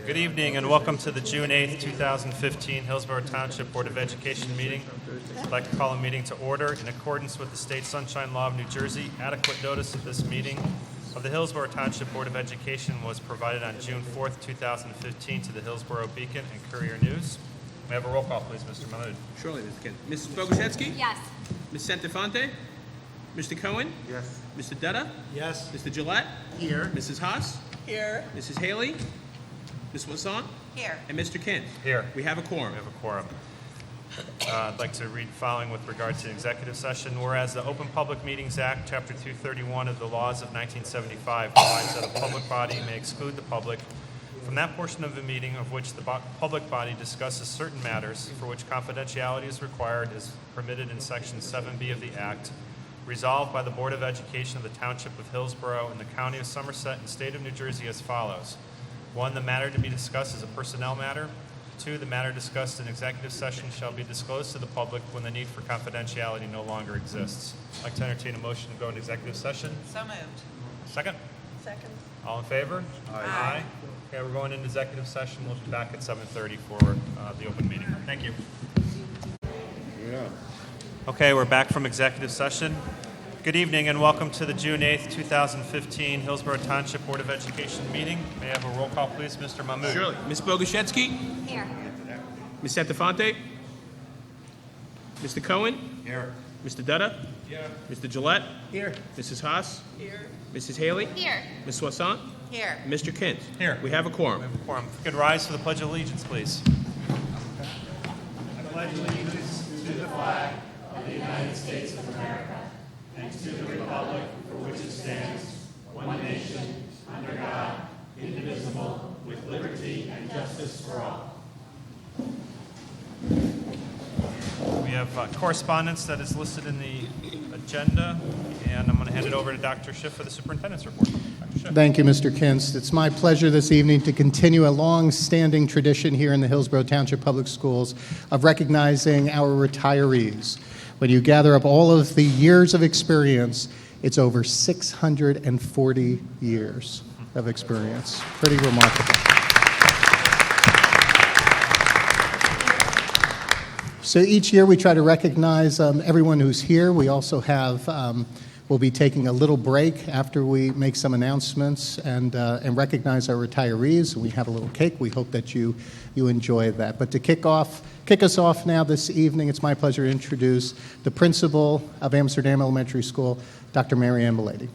Good evening and welcome to the June 8th, 2015 Hillsborough Township Board of Education meeting. I'd like to call a meeting to order. In accordance with the State Sunshine Law of New Jersey, adequate notice of this meeting of the Hillsborough Township Board of Education was provided on June 4th, 2015 to the Hillsborough Beacon and Courier News. May I have a roll call, please, Mr. Mahmood? Surely, Mr. Kent. Mrs. Bogoshevsky? Yes. Ms. Santafonte? Mr. Cohen? Yes. Mr. Dutta? Yes. Mr. Gillette? Here. Mrs. Haas? Here. Mrs. Haley? Ms. Wasson? Here. And Mr. Kent? Here. We have a quorum. We have a quorum. I'd like to read the following with regard to executive session. Whereas the Open Public Meetings Act, Chapter 231 of the laws of 1975 provides that a public body may exclude the public from that portion of the meeting of which the public body discusses certain matters for which confidentiality is required as permitted in Section 7B of the Act, resolved by the Board of Education of the Township of Hillsborough in the County of Somerset and State of New Jersey as follows. 1, the matter to be discussed is a personnel matter. 2, the matter discussed in executive session shall be disclosed to the public when the need for confidentiality no longer exists. I'd like to entertain a motion to go into executive session. So moved. Second? Second. All in favor? Aye. Okay, we're going into executive session. We'll be back at 7:30 for the open meeting. Thank you. Yeah. Okay, we're back from executive session. Good evening and welcome to the June 8th, 2015 Hillsborough Township Board of Education meeting. May I have a roll call, please, Mr. Mahmood? Surely. Ms. Bogoshevsky? Here. Ms. Santafonte? Mr. Cohen? Here. Mr. Dutta? Here. Mr. Gillette? Here. Mrs. Haas? Here. Mrs. Haley? Here. Ms. Wasson? Here. And Mr. Kent? Here. We have a quorum. We have a quorum. If you could rise for the Pledge of Allegiance, please. We have correspondence that is listed in the agenda, and I'm going to hand it over to Dr. Schiff for the superintendent's report. Dr. Schiff. Thank you, Mr. Kinst. It's my pleasure this evening to continue a long-standing tradition here in the Hillsborough Township Public Schools of recognizing our retirees. When you gather up all of the years of experience, it's over 640 years of experience. Pretty remarkable. So each year we try to recognize everyone who's here. We also have, we'll be taking a little break after we make some announcements and recognize our retirees. We have a little cake. We hope that you enjoy that. But to kick us off now this evening, it's my pleasure to introduce the principal of Amsterdam Elementary School, Dr. Mary Ann Belady.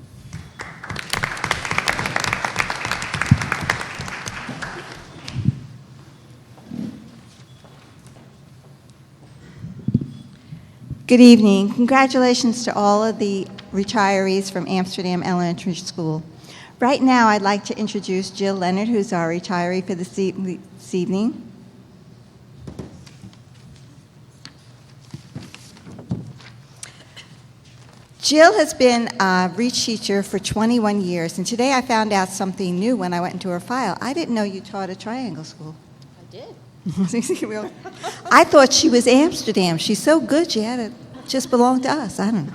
Good evening. Congratulations to all of the retirees from Amsterdam Elementary School. Right now, I'd like to introduce Jill Leonard, who's our retiree for this evening. Jill has been a reach teacher for 21 years, and today I found out something new when I went into her file. I didn't know you taught at Triangle School. I did. I thought she was Amsterdam. She's so good, she had to just belong to us. I don't know.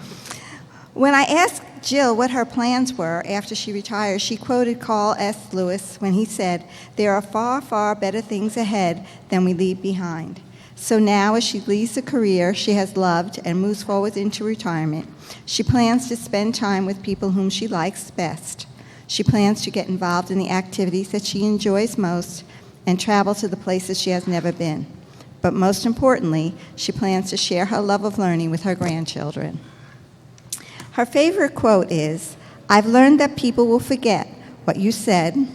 When I asked Jill what her plans were after she retired, she quoted Carl S. Lewis when he said, "There are far, far better things ahead than we leave behind." So now, as she leaves a career she has loved and moves forward into retirement, she plans to spend time with people whom she likes best. She plans to get involved in the activities that she enjoys most and travel to the places she has never been. But most importantly, she plans to share her love of learning with her grandchildren. Her favorite quote is, "I've learned that people will forget what you said,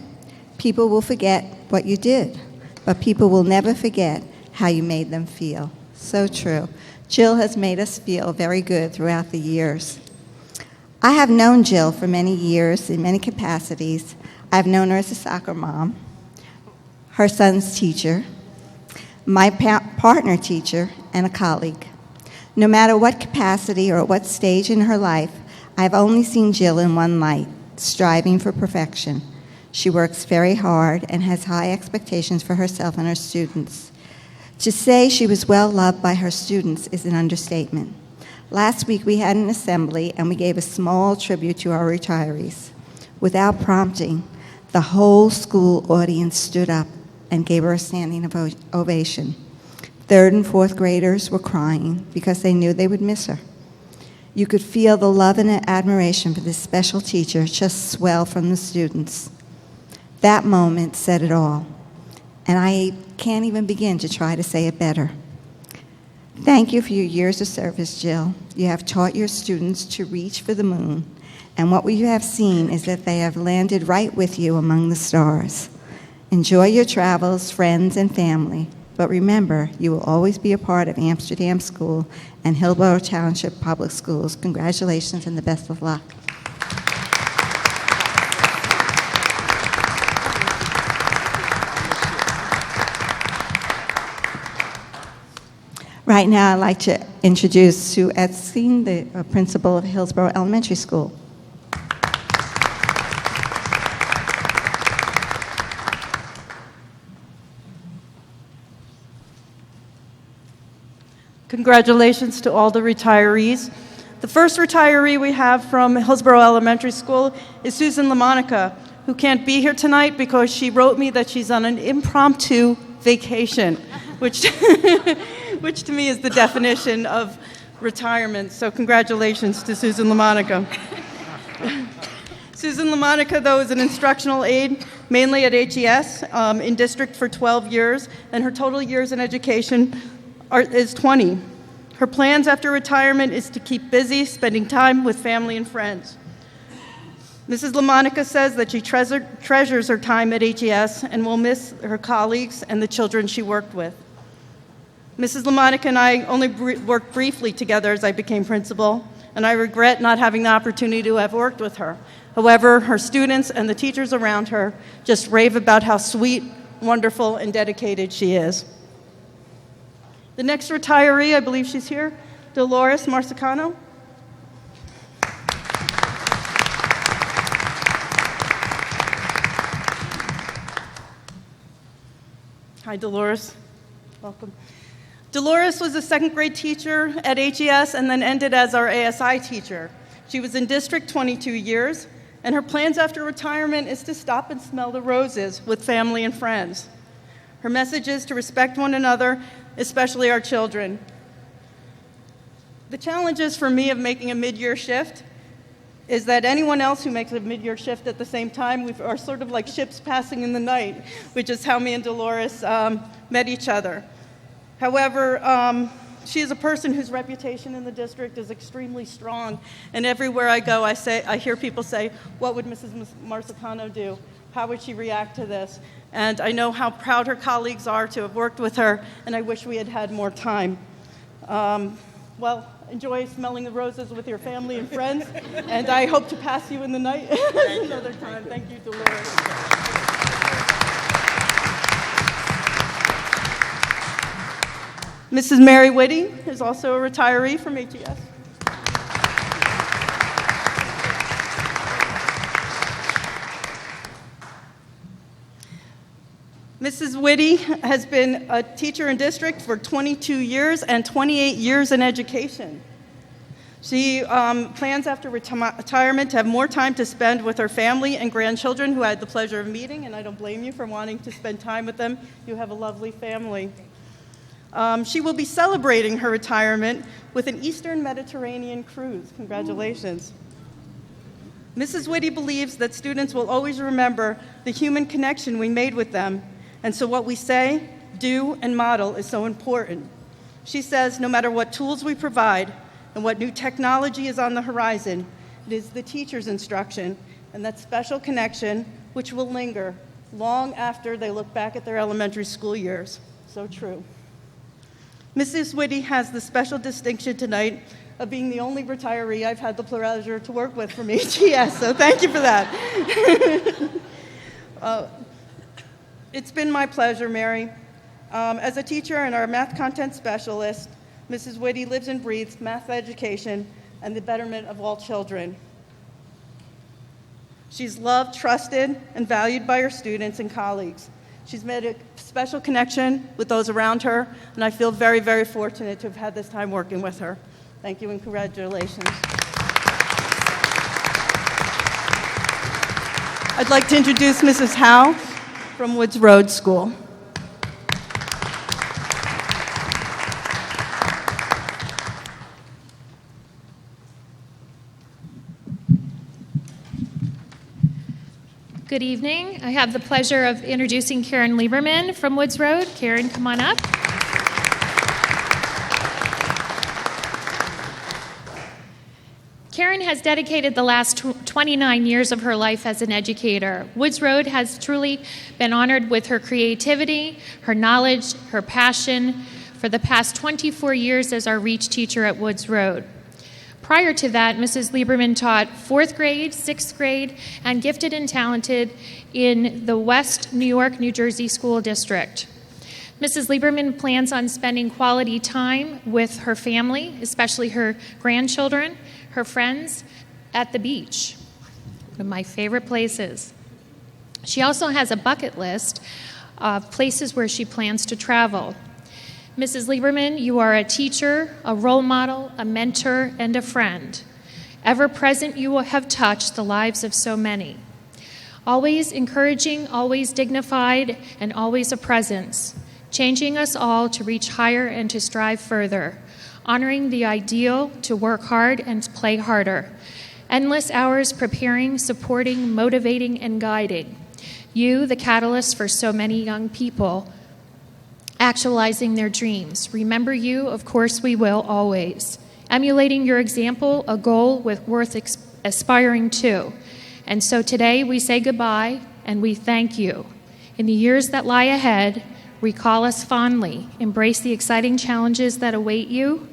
people will forget what you did, but people will never forget how you made them feel." So true. Jill has made us feel very good throughout the years. I have known Jill for many years in many capacities. I've known her as a soccer mom, her son's teacher, my partner teacher, and a colleague. No matter what capacity or at what stage in her life, I've only seen Jill in one light, striving for perfection. She works very hard and has high expectations for herself and her students. To say she was well loved by her students is an understatement. Last week we had an assembly and we gave a small tribute to our retirees. Without prompting, the whole school audience stood up and gave her a standing ovation. Third and fourth graders were crying because they knew they would miss her. You could feel the love and admiration for this special teacher just swell from the students. That moment said it all, and I can't even begin to try to say it better. Thank you for your years of service, Jill. You have taught your students to reach for the moon, and what we have seen is that they have landed right with you among the stars. Enjoy your travels, friends, and family, but remember, you will always be a part of Amsterdam School and Hillsborough Township Public Schools. Congratulations and the best of luck. Right now, I'd like to introduce Sue Etzstein, the principal of Hillsborough Elementary School. Congratulations to all the retirees. The first retiree we have from Hillsborough Elementary School is Susan LaMonica, who can't be here tonight because she wrote me that she's on an impromptu vacation, which to me is the definition of retirement. So congratulations to Susan LaMonica. Susan LaMonica, though, is an instructional aide, mainly at HES, in district for 12 years, and her total years in education is 20. Her plans after retirement is to keep busy, spending time with family and friends. Mrs. LaMonica says that she treasures her time at HES and will miss her colleagues and the children she worked with. Mrs. LaMonica and I only worked briefly together as I became principal, and I regret not having the opportunity to have worked with her. However, her students and the teachers around her just rave about how sweet, wonderful, and dedicated she is. The next retiree, I believe she's here, Dolores Marsicano. Hi, Dolores. Welcome. Dolores was a second grade teacher at HES and then ended as our ASI teacher. She was in district 22 years, and her plans after retirement is to stop and smell the roses with family and friends. Her message is to respect one another, especially our children. The challenges for me of making a mid-year shift is that anyone else who makes a mid-year shift at the same time, we are sort of like ships passing in the night, which is how me and Dolores met each other. However, she is a person whose reputation in the district is extremely strong, and everywhere I go, I hear people say, "What would Mrs. Marsicano do? How would she react to this?" And I know how proud her colleagues are to have worked with her, and I wish we had had more time. Well, enjoy smelling the roses with your family and friends, and I hope to pass you in the night another time. Thank you, Dolores. Mrs. Mary Whitty is also a retiree from HES. Mrs. Whitty has been a teacher in district for 22 years and 28 years in education. She plans after retirement to have more time to spend with her family and grandchildren, who I had the pleasure of meeting, and I don't blame you for wanting to spend time with them. You have a lovely family. She will be celebrating her retirement with an Eastern Mediterranean cruise. Congratulations. Mrs. Whitty believes that students will always remember the human connection we made with them, and so what we say, do, and model is so important. She says no matter what tools we provide and what new technology is on the horizon, it is the teacher's instruction and that special connection which will linger long after they look back at their elementary school years. So true. Mrs. Whitty has the special distinction tonight of being the only retiree I've had the pleasure to work with from HES, so thank you for that. It's been my pleasure, Mary. As a teacher and our math content specialist, Mrs. Whitty lives and breathes math education and the betterment of all children. She's loved, trusted, and valued by her students and colleagues. She's made a special connection with those around her, and I feel very, very fortunate to have had this time working with her. Thank you and congratulations. I'd like to introduce Mrs. Howe from Woods Road School. Good evening. I have the pleasure of introducing Karen Lieberman from Woods Road. Karen, come on up. Karen has dedicated the last 29 years of her life as an educator. Woods Road has truly been honored with her creativity, her knowledge, her passion for the past 24 years as our REACH teacher at Woods Road. Prior to that, Mrs. Lieberman taught 4th grade, 6th grade, and gifted and talented in the West New York, New Jersey School District. Mrs. Lieberman plans on spending quality time with her family, especially her grandchildren, her friends, at the beach, one of my favorite places. She also has a bucket list of places where she plans to travel. Mrs. Lieberman, you are a teacher, a role model, a mentor, and a friend. Ever present, you will have touched the lives of so many. Always encouraging, always dignified, and always a presence, changing us all to reach higher and to strive further, honoring the ideal to work hard and play harder. Endless hours preparing, supporting, motivating, and guiding. You, the catalyst for so many young people, actualizing their dreams. Remember you, of course we will, always. Emulating your example, a goal worth aspiring to. And so today we say goodbye and we thank you. In the years that lie ahead, recall us fondly. Embrace the exciting challenges that await you.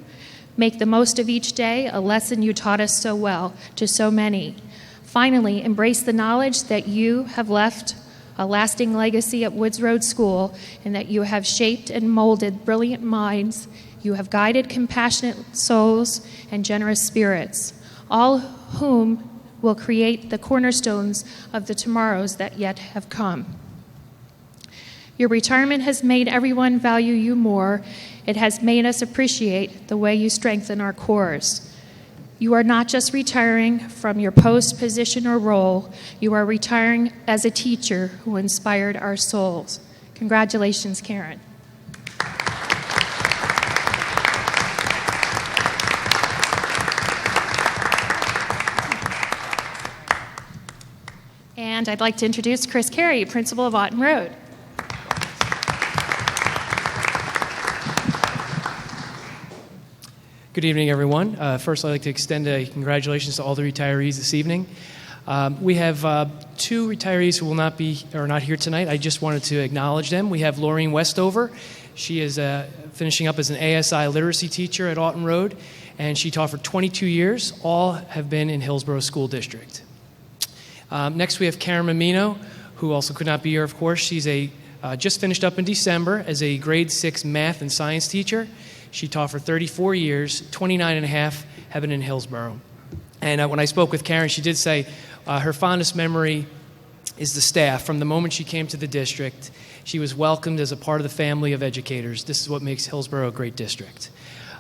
Make the most of each day, a lesson you taught us so well to so many. Finally, embrace the knowledge that you have left a lasting legacy at Woods Road School, and that you have shaped and molded brilliant minds, you have guided compassionate souls and generous spirits, all whom will create the cornerstones of the tomorrows that yet have come. Your retirement has made everyone value you more. It has made us appreciate the way you strengthen our cores. You are not just retiring from your post, position, or role. You are retiring as a teacher who inspired our souls. Congratulations, Karen. And I'd like to introduce Chris Carey, principal of Otten Road. Good evening, everyone. First, I'd like to extend a congratulations to all the retirees this evening. We have 2 retirees who are not here tonight. I just wanted to acknowledge them. We have Laureen Westover. She is finishing up as an ASI literacy teacher at Otten Road, and she taught for 22 years. All have been in Hillsborough School District. Next, we have Karen Mamino, who also could not be here, of course. She's just finished up in December as a grade 6 math and science teacher. She taught for 34 years, 29 and a half have been in Hillsborough. And when I spoke with Karen, she did say her fondest memory is the staff. From the moment she came to the district, she was welcomed as a part of the family of educators. This is what makes Hillsborough a great district.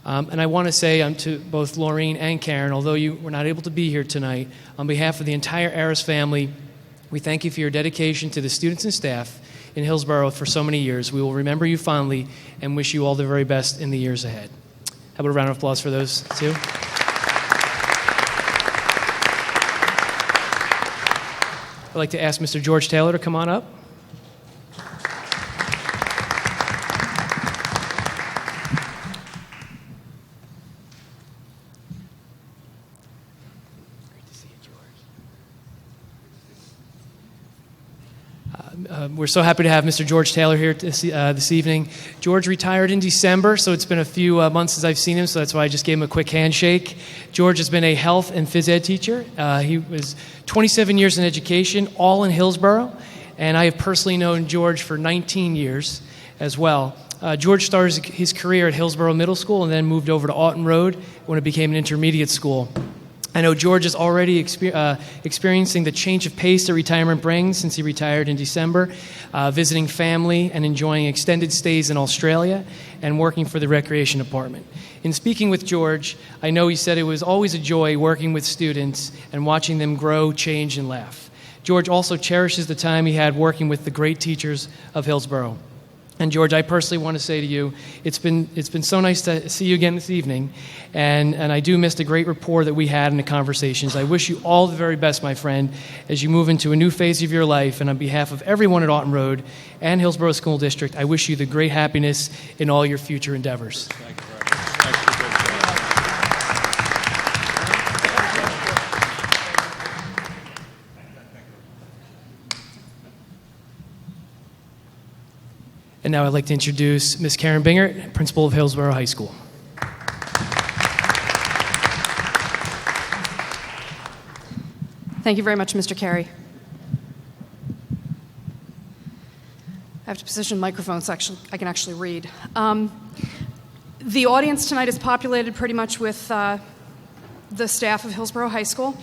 And I want to say to both Laureen and Karen, although you were not able to be here tonight, on behalf of the entire Aris family, we thank you for your dedication to the students and staff in Hillsborough for so many years. We will remember you fondly and wish you all the very best in the years ahead. How about a round of applause for those 2? I'd like to ask Mr. George Taylor to come on up. We're so happy to have Mr. George Taylor here this evening. George retired in December, so it's been a few months since I've seen him, so that's why I just gave him a quick handshake. George has been a health and phys ed teacher. He was 27 years in education, all in Hillsborough, and I have personally known George for 19 years as well. George started his career at Hillsborough Middle School and then moved over to Otten Road when it became an intermediate school. I know George is already experiencing the change of pace that retirement brings since he retired in December, visiting family and enjoying extended stays in Australia and working for the Recreation Department. In speaking with George, I know he said it was always a joy working with students and watching them grow, change, and laugh. George also cherishes the time he had working with the great teachers of Hillsborough. And George, I personally want to say to you, it's been so nice to see you again this evening, and I do miss the great rapport that we had in the conversations. I wish you all the very best, my friend, as you move into a new phase of your life, and on behalf of everyone at Alton Road and Hillsborough School District, I wish you the great happiness in all your future endeavors. Thank you very much. Thank you, good job. And now I'd like to introduce Ms. Karen Bingert, principal of Hillsborough High School. Thank you very much, Mr. Carey. I have to position the microphone so I can actually read. The audience tonight is populated pretty much with the staff of Hillsborough High School.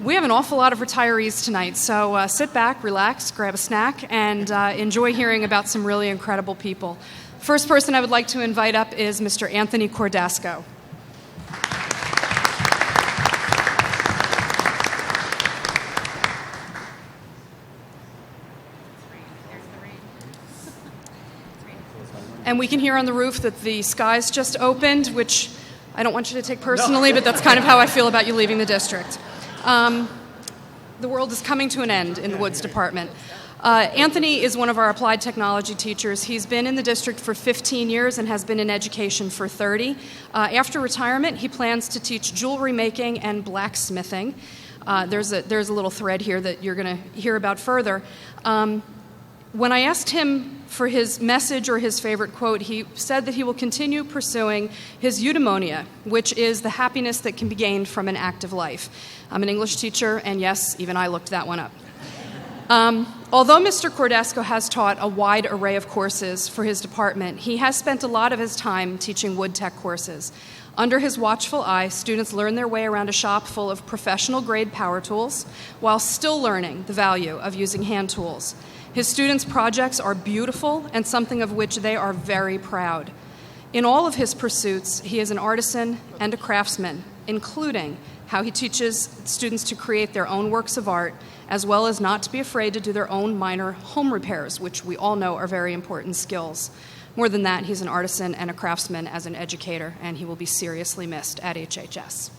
We have an awful lot of retirees tonight, so sit back, relax, grab a snack, and enjoy hearing about some really incredible people. First person I would like to invite up is Mr. Anthony Cordasco. And we can hear on the roof that the skies just opened, which I don't want you to take personally, but that's kind of how I feel about you leaving the district. The world is coming to an end in the Woods Department. Anthony is one of our applied technology teachers. He's been in the district for 15 years and has been in education for 30. After retirement, he plans to teach jewelry making and blacksmithing. There's a little thread here that you're going to hear about further. When I asked him for his message or his favorite quote, he said that he will continue pursuing his eudaimonia, which is the happiness that can be gained from an active life. I'm an English teacher, and yes, even I looked that one up. Although Mr. Cordasco has taught a wide array of courses for his department, he has spent a lot of his time teaching wood tech courses. Under his watchful eye, students learn their way around a shop full of professional-grade power tools while still learning the value of using hand tools. His students' projects are beautiful and something of which they are very proud. In all of his pursuits, he is an artisan and a craftsman, including how he teaches students to create their own works of art, as well as not to be afraid to do their own minor home repairs, which we all know are very important skills. More than that, he's an artisan and a craftsman as an educator, and he will be seriously missed at HHS.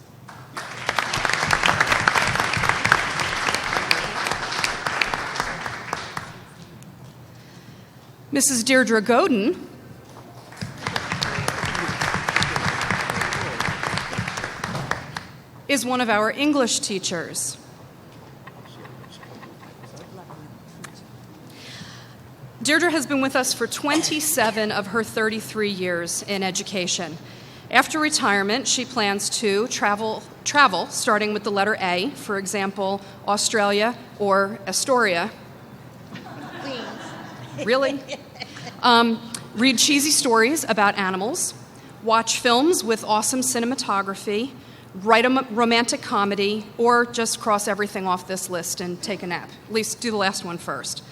Mrs. Deirdre Godin is one of our English teachers. Deirdre has been with us for 27 of her 33 years in education. After retirement, she plans to travel, starting with the letter A, for example, Australia or Astoria. Really? Read cheesy stories about animals, watch films with awesome cinematography, write a romantic comedy, or just cross everything off this list and take a nap. At least do the last one first.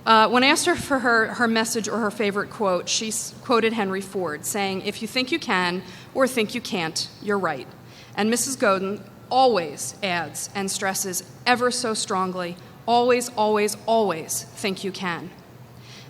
When I asked her for her message or her favorite quote, she quoted Henry Ford, saying, "If you think you can or think you can't, you're right." And Mrs. Godin always adds and stresses ever so strongly, always, always, always think you can.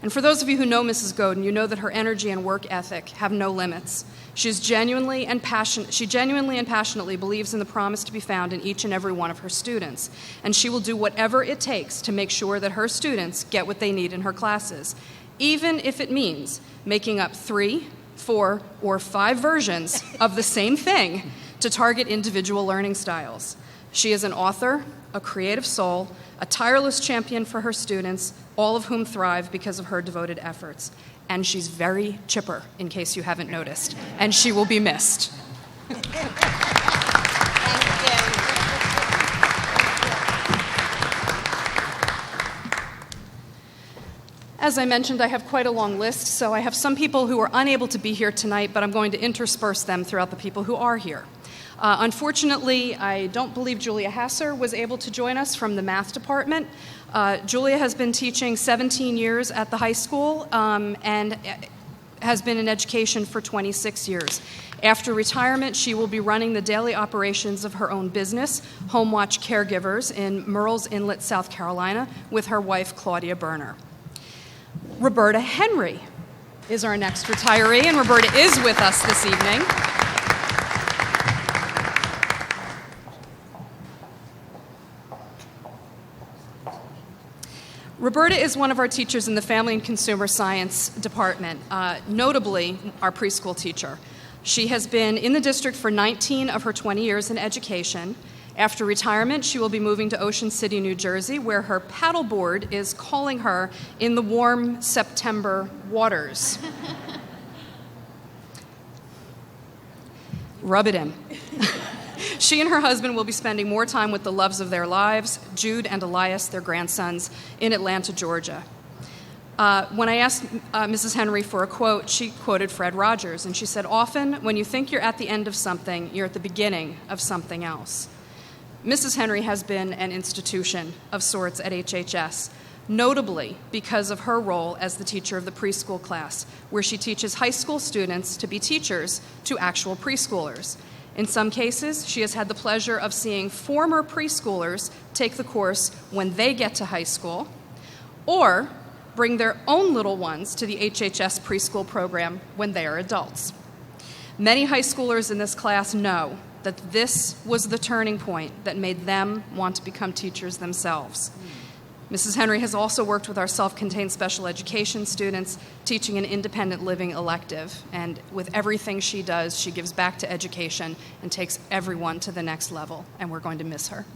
And for those of you who know Mrs. Godin, you know that her energy and work ethic have no limits. She genuinely and passionately believes in the promise to be found in each and every one of her students. And she will do whatever it takes to make sure that her students get what they need in her classes, even if it means making up 3, 4, or 5 versions of the same thing to target individual learning styles. She is an author, a creative soul, a tireless champion for her students, all of whom thrive because of her devoted efforts. And she's very chipper, in case you haven't noticed, and she will be missed. As I mentioned, I have quite a long list, so I have some people who are unable to be here tonight, but I'm going to intersperse them throughout the people who are here. Unfortunately, I don't believe Julia Hasser was able to join us from the math department. Julia has been teaching 17 years at the high school, and has been in education for 26 years. After retirement, she will be running the daily operations of her own business, Home Watch Caregivers, in Murrells Inlet, South Carolina, with her wife, Claudia Berner. Roberta Henry is our next retiree, and Roberta is with us this evening. Roberta is one of our teachers in the Family and Consumer Science Department, notably our preschool teacher. She has been in the district for 19 of her 20 years in education. After retirement, she will be moving to Ocean City, New Jersey, where her paddleboard is calling her in the warm September waters. Rub it in. She and her husband will be spending more time with the loves of their lives, Jude and Elias, their grandsons, in Atlanta, Georgia. When I asked Mrs. Henry for a quote, she quoted Fred Rogers, and she said, "Often, when you think you're at the end of something, you're at the beginning of something else." Mrs. Henry has been an institution of sorts at HHS, notably because of her role as the teacher of the preschool class, where she teaches high school students to be teachers to actual preschoolers. In some cases, she has had the pleasure of seeing former preschoolers take the course when they get to high school, or bring their own little ones to the HHS preschool program when they are adults. Many high schoolers in this class know that this was the turning point that made them want to become teachers themselves. Mrs. Henry has also worked with our self-contained special education students, teaching an independent living elective. And with everything she does, she gives back to education and takes everyone to the next level. And we're going to miss her.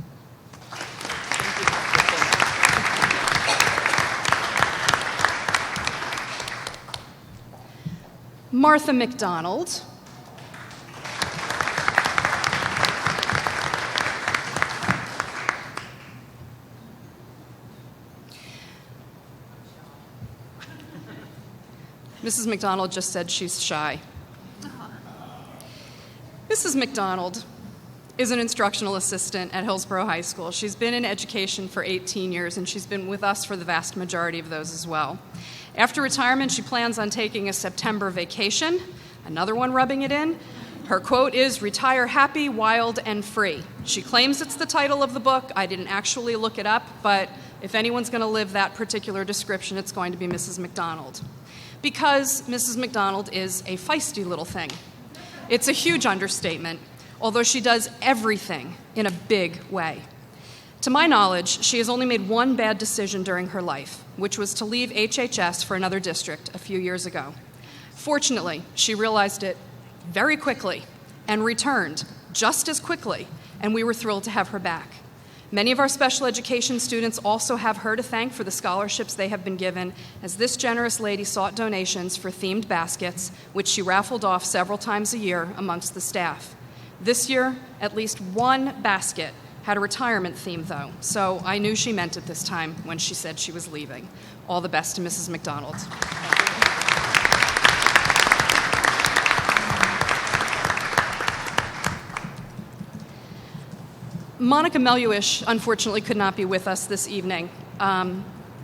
Martha McDonald. Mrs. McDonald just said she's shy. Mrs. McDonald is an instructional assistant at Hillsborough High School. She's been in education for 18 years, and she's been with us for the vast majority of those as well. After retirement, she plans on taking a September vacation, another one rubbing it in. Her quote is, "Retire happy, wild, and free." She claims it's the title of the book. I didn't actually look it up, but if anyone's going to live that particular description, it's going to be Mrs. McDonald. Because Mrs. McDonald is a feisty little thing. It's a huge understatement, although she does everything in a big way. To my knowledge, she has only made one bad decision during her life, which was to leave HHS for another district a few years ago. Fortunately, she realized it very quickly and returned just as quickly, and we were thrilled to have her back. Many of our special education students also have her to thank for the scholarships they have been given, as this generous lady sought donations for themed baskets, which she raffled off several times a year amongst the staff. This year, at least one basket had a retirement theme, though, so I knew she meant it this time when she said she was leaving. All the best to Mrs. McDonald. Monica Meluish, unfortunately, could not be with us this evening.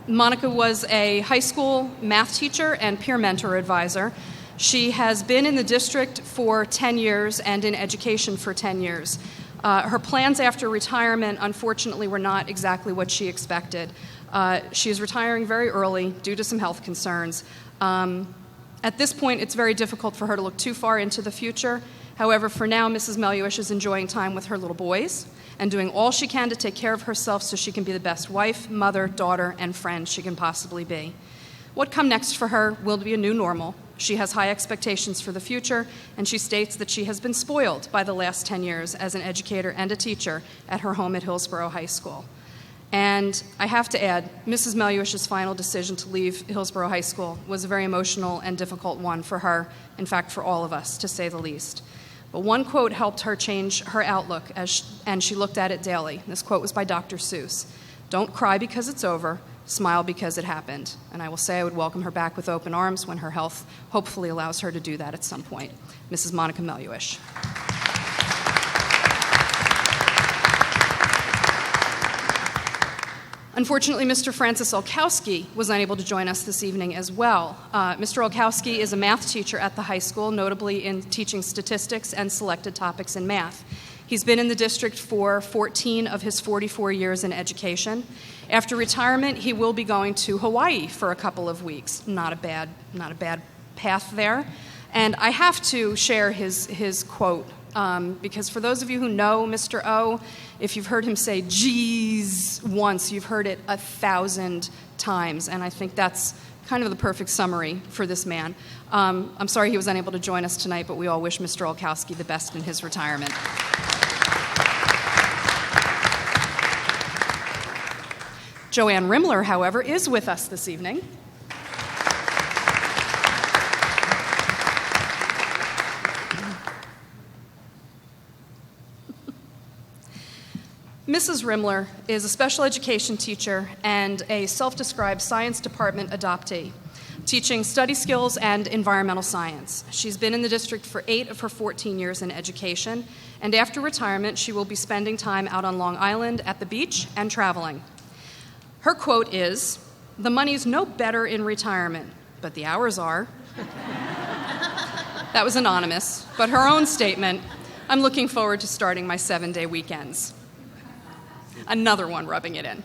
Monica was a high school math teacher and peer mentor advisor. She has been in the district for 10 years and in education for 10 years. Her plans after retirement, unfortunately, were not exactly what she expected. She is retiring very early due to some health concerns. At this point, it's very difficult for her to look too far into the future. However, for now, Mrs. Meluish is enjoying time with her little boys and doing all she can to take care of herself so she can be the best wife, mother, daughter, and friend she can possibly be. What comes next for her will be a new normal. She has high expectations for the future, and she states that she has been spoiled by the last 10 years as an educator and a teacher at her home at Hillsborough High School. And I have to add, Mrs. Meluish's final decision to leave Hillsborough High School was a very emotional and difficult one for her, in fact, for all of us, to say the least. But one quote helped her change her outlook, and she looked at it daily. This quote was by Dr. Seuss. "Don't cry because it's over, smile because it happened." And I will say I would welcome her back with open arms when her health hopefully allows her to do that at some point. Mrs. Monica Meluish. Unfortunately, Mr. Francis Olkowski was unable to join us this evening as well. Mr. Olkowski is a math teacher at the high school, notably in teaching statistics and selected topics in math. He's been in the district for 14 of his 44 years in education. After retirement, he will be going to Hawaii for a couple of weeks. Not a bad path there. And I have to share his quote, because for those of you who know Mr. O, if you've heard him say geez once, you've heard it 1,000 times. And I think that's kind of the perfect summary for this man. I'm sorry he was unable to join us tonight, but we all wish Mr. Olkowski the best in his retirement. Joanne Rimler, however, is with us this evening. Mrs. Rimler is a special education teacher and a self-described science department adoptee, teaching study skills and environmental science. She's been in the district for 8 of her 14 years in education, and after retirement, she will be spending time out on Long Island at the beach and traveling. Her quote is, "The money's no better in retirement, but the hours are." That was anonymous, but her own statement, "I'm looking forward to starting my 7-day weekends." Another one rubbing it in.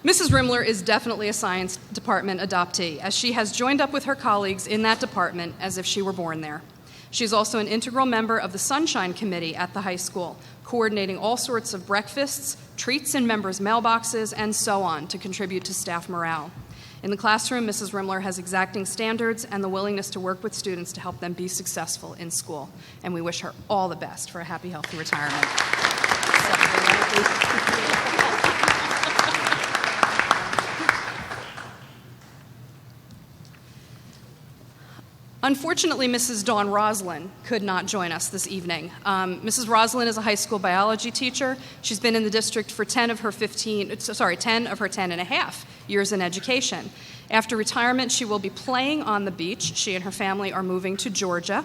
Mrs. Rimler is definitely a science department adoptee, as she has joined up with her colleagues in that department as if she were born there. She's also an integral member of the Sunshine Committee at the high school, coordinating all sorts of breakfasts, treats in members' mailboxes, and so on to contribute to staff morale. In the classroom, Mrs. Rimler has exacting standards and the willingness to work with students to help them be successful in school. And we wish her all the best for a happy, healthy retirement. Unfortunately, Mrs. Dawn Roslin could not join us this evening. Mrs. Roslin is a high school biology teacher. She's been in the district for 10 of her 10 and a half years in education. After retirement, she will be playing on the beach. She and her family are moving to Georgia.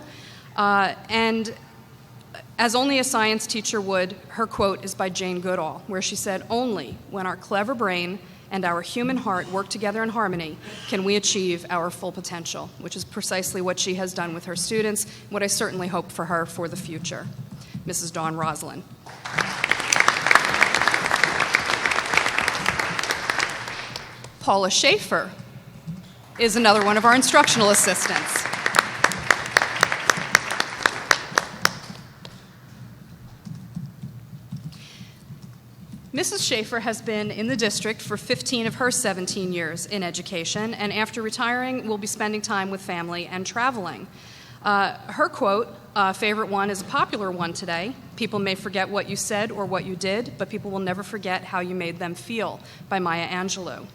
And as only a science teacher would, her quote is by Jane Goodall, where she said, "Only when our clever brain and our human heart work together in harmony can we achieve our full potential," which is precisely what she has done with her students, what I certainly hope for her for the future. Mrs. Dawn Roslin. Paula Schaefer is another one of our instructional assistants. Mrs. Schaefer has been in the district for 15 of her 17 years in education, and after retiring, will be spending time with family and traveling. Her quote, favorite one, is a popular one today. "People may forget what you said or what you did, but people will never forget how you made them feel," by Maya Angelou.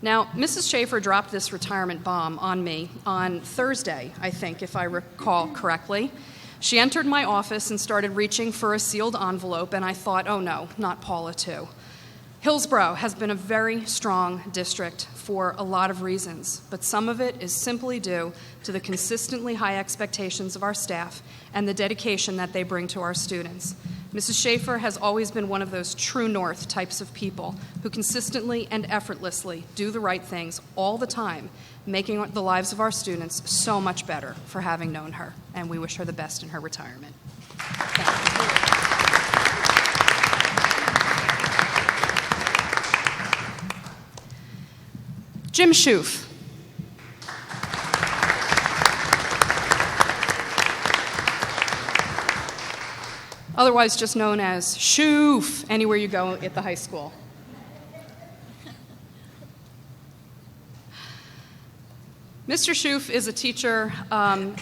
Now, Mrs. Schaefer dropped this retirement bomb on me on Thursday, I think, if I recall correctly. She entered my office and started reaching for a sealed envelope, and I thought, oh no, not Paula too. Hillsborough has been a very strong district for a lot of reasons, but some of it is simply due to the consistently high expectations of our staff and the dedication that they bring to our students. Mrs. Schaefer has always been one of those true north types of people who consistently and effortlessly do the right things all the time, making the lives of our students so much better for having known her, and we wish her the best in her retirement. Thank you. Jim Shoof. Otherwise just known as Shoof anywhere you go at the high school. Mr. Shoof is a teacher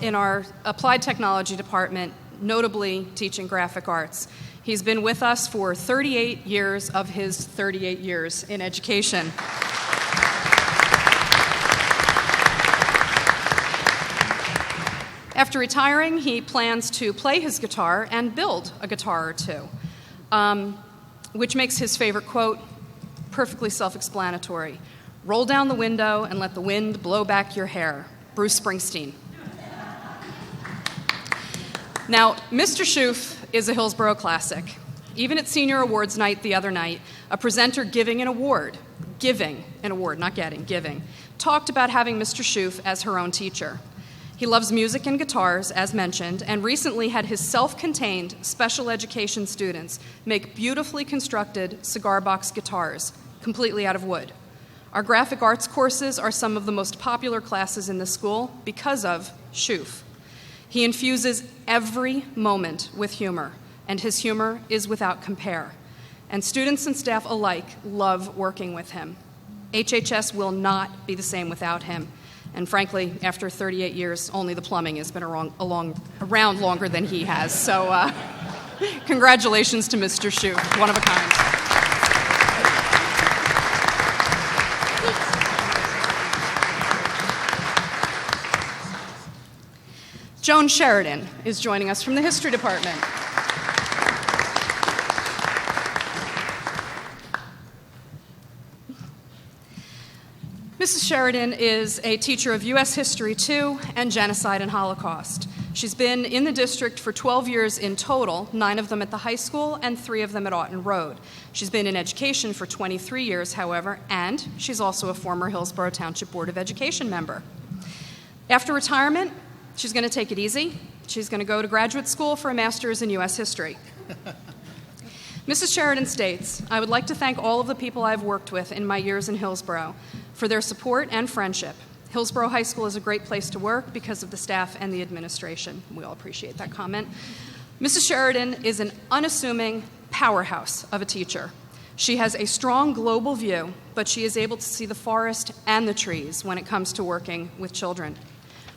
in our applied technology department, notably teaching graphic arts. He's been with us for 38 years of his 38 years in education. After retiring, he plans to play his guitar and build a guitar or two, which makes his favorite quote perfectly self-explanatory. "Roll down the window and let the wind blow back your hair." Bruce Springsteen. Now, Mr. Shoof is a Hillsborough classic. Even at senior awards night the other night, a presenter giving an award, not getting, giving, talked about having Mr. Shoup as her own teacher. He loves music and guitars, as mentioned, and recently had his self-contained special education students make beautifully constructed cigar box guitars, completely out of wood. Our graphic arts courses are some of the most popular classes in the school because of Shoup. He infuses every moment with humor, and his humor is without compare. And students and staff alike love working with him. HHS will not be the same without him. And frankly, after 38 years, only the plumbing has been around longer than he has. So congratulations to Mr. Shoup, one of a kind. Joan Sheridan is joining us from the History Department. Mrs. Sheridan is a teacher of U.S. History II and Genocide and Holocaust. She's been in the district for 12 years in total, 9 of them at the high school and 3 of them at Auten Road. She's been in education for 23 years, however, and she's also a former Hillsborough Township Board of Education member. After retirement, she's going to take it easy. She's going to go to graduate school for a master's in U.S. history. Mrs. Sheridan states, "I would like to thank all of the people I've worked with in my years in Hillsborough for their support and friendship. Hillsborough High School is a great place to work because of the staff and the administration." We all appreciate that comment. Mrs. Sheridan is an unassuming powerhouse of a teacher. She has a strong global view, but she is able to see the forest and the trees when it comes to working with children.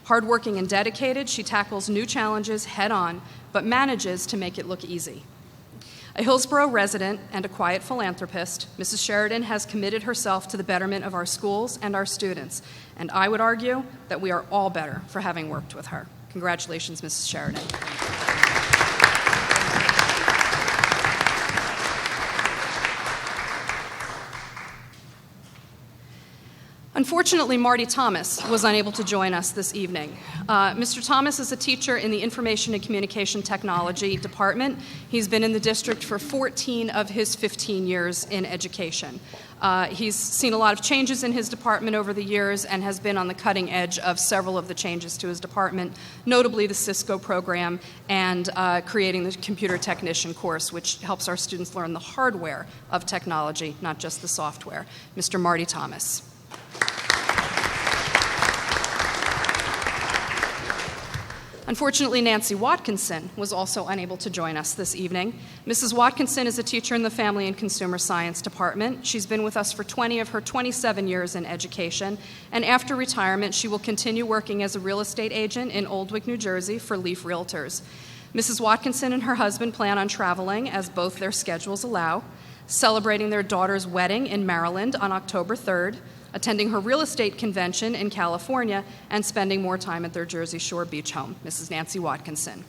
Hardworking and dedicated, she tackles new challenges head-on, but manages to make it look easy. A Hillsborough resident and a quiet philanthropist, Mrs. Sheridan has committed herself to the betterment of our schools and our students, and I would argue that we are all better for having worked with her. Congratulations, Mrs. Sheridan. Unfortunately, Marty Thomas was unable to join us this evening. Mr. Thomas is a teacher in the Information and Communication Technology Department. He's been in the district for 14 of his 15 years in education. He's seen a lot of changes in his department over the years and has been on the cutting edge of several of the changes to his department, notably the Cisco program and creating the computer technician course, which helps our students learn the hardware of technology, not just the software. Mr. Marty Thomas. Unfortunately, Nancy Watkinson was also unable to join us this evening. Mrs. Watkinson is a teacher in the Family and Consumer Science Department. She's been with us for 20 of her 27 years in education, and after retirement, she will continue working as a real estate agent in Oldwick, New Jersey for Leaf Realtors. Mrs. Watkinson and her husband plan on traveling, as both their schedules allow, celebrating their daughter's wedding in Maryland on October 3rd, attending her real estate convention in California, and spending more time at their Jersey Shore beach home. Mrs. Nancy Watkinson.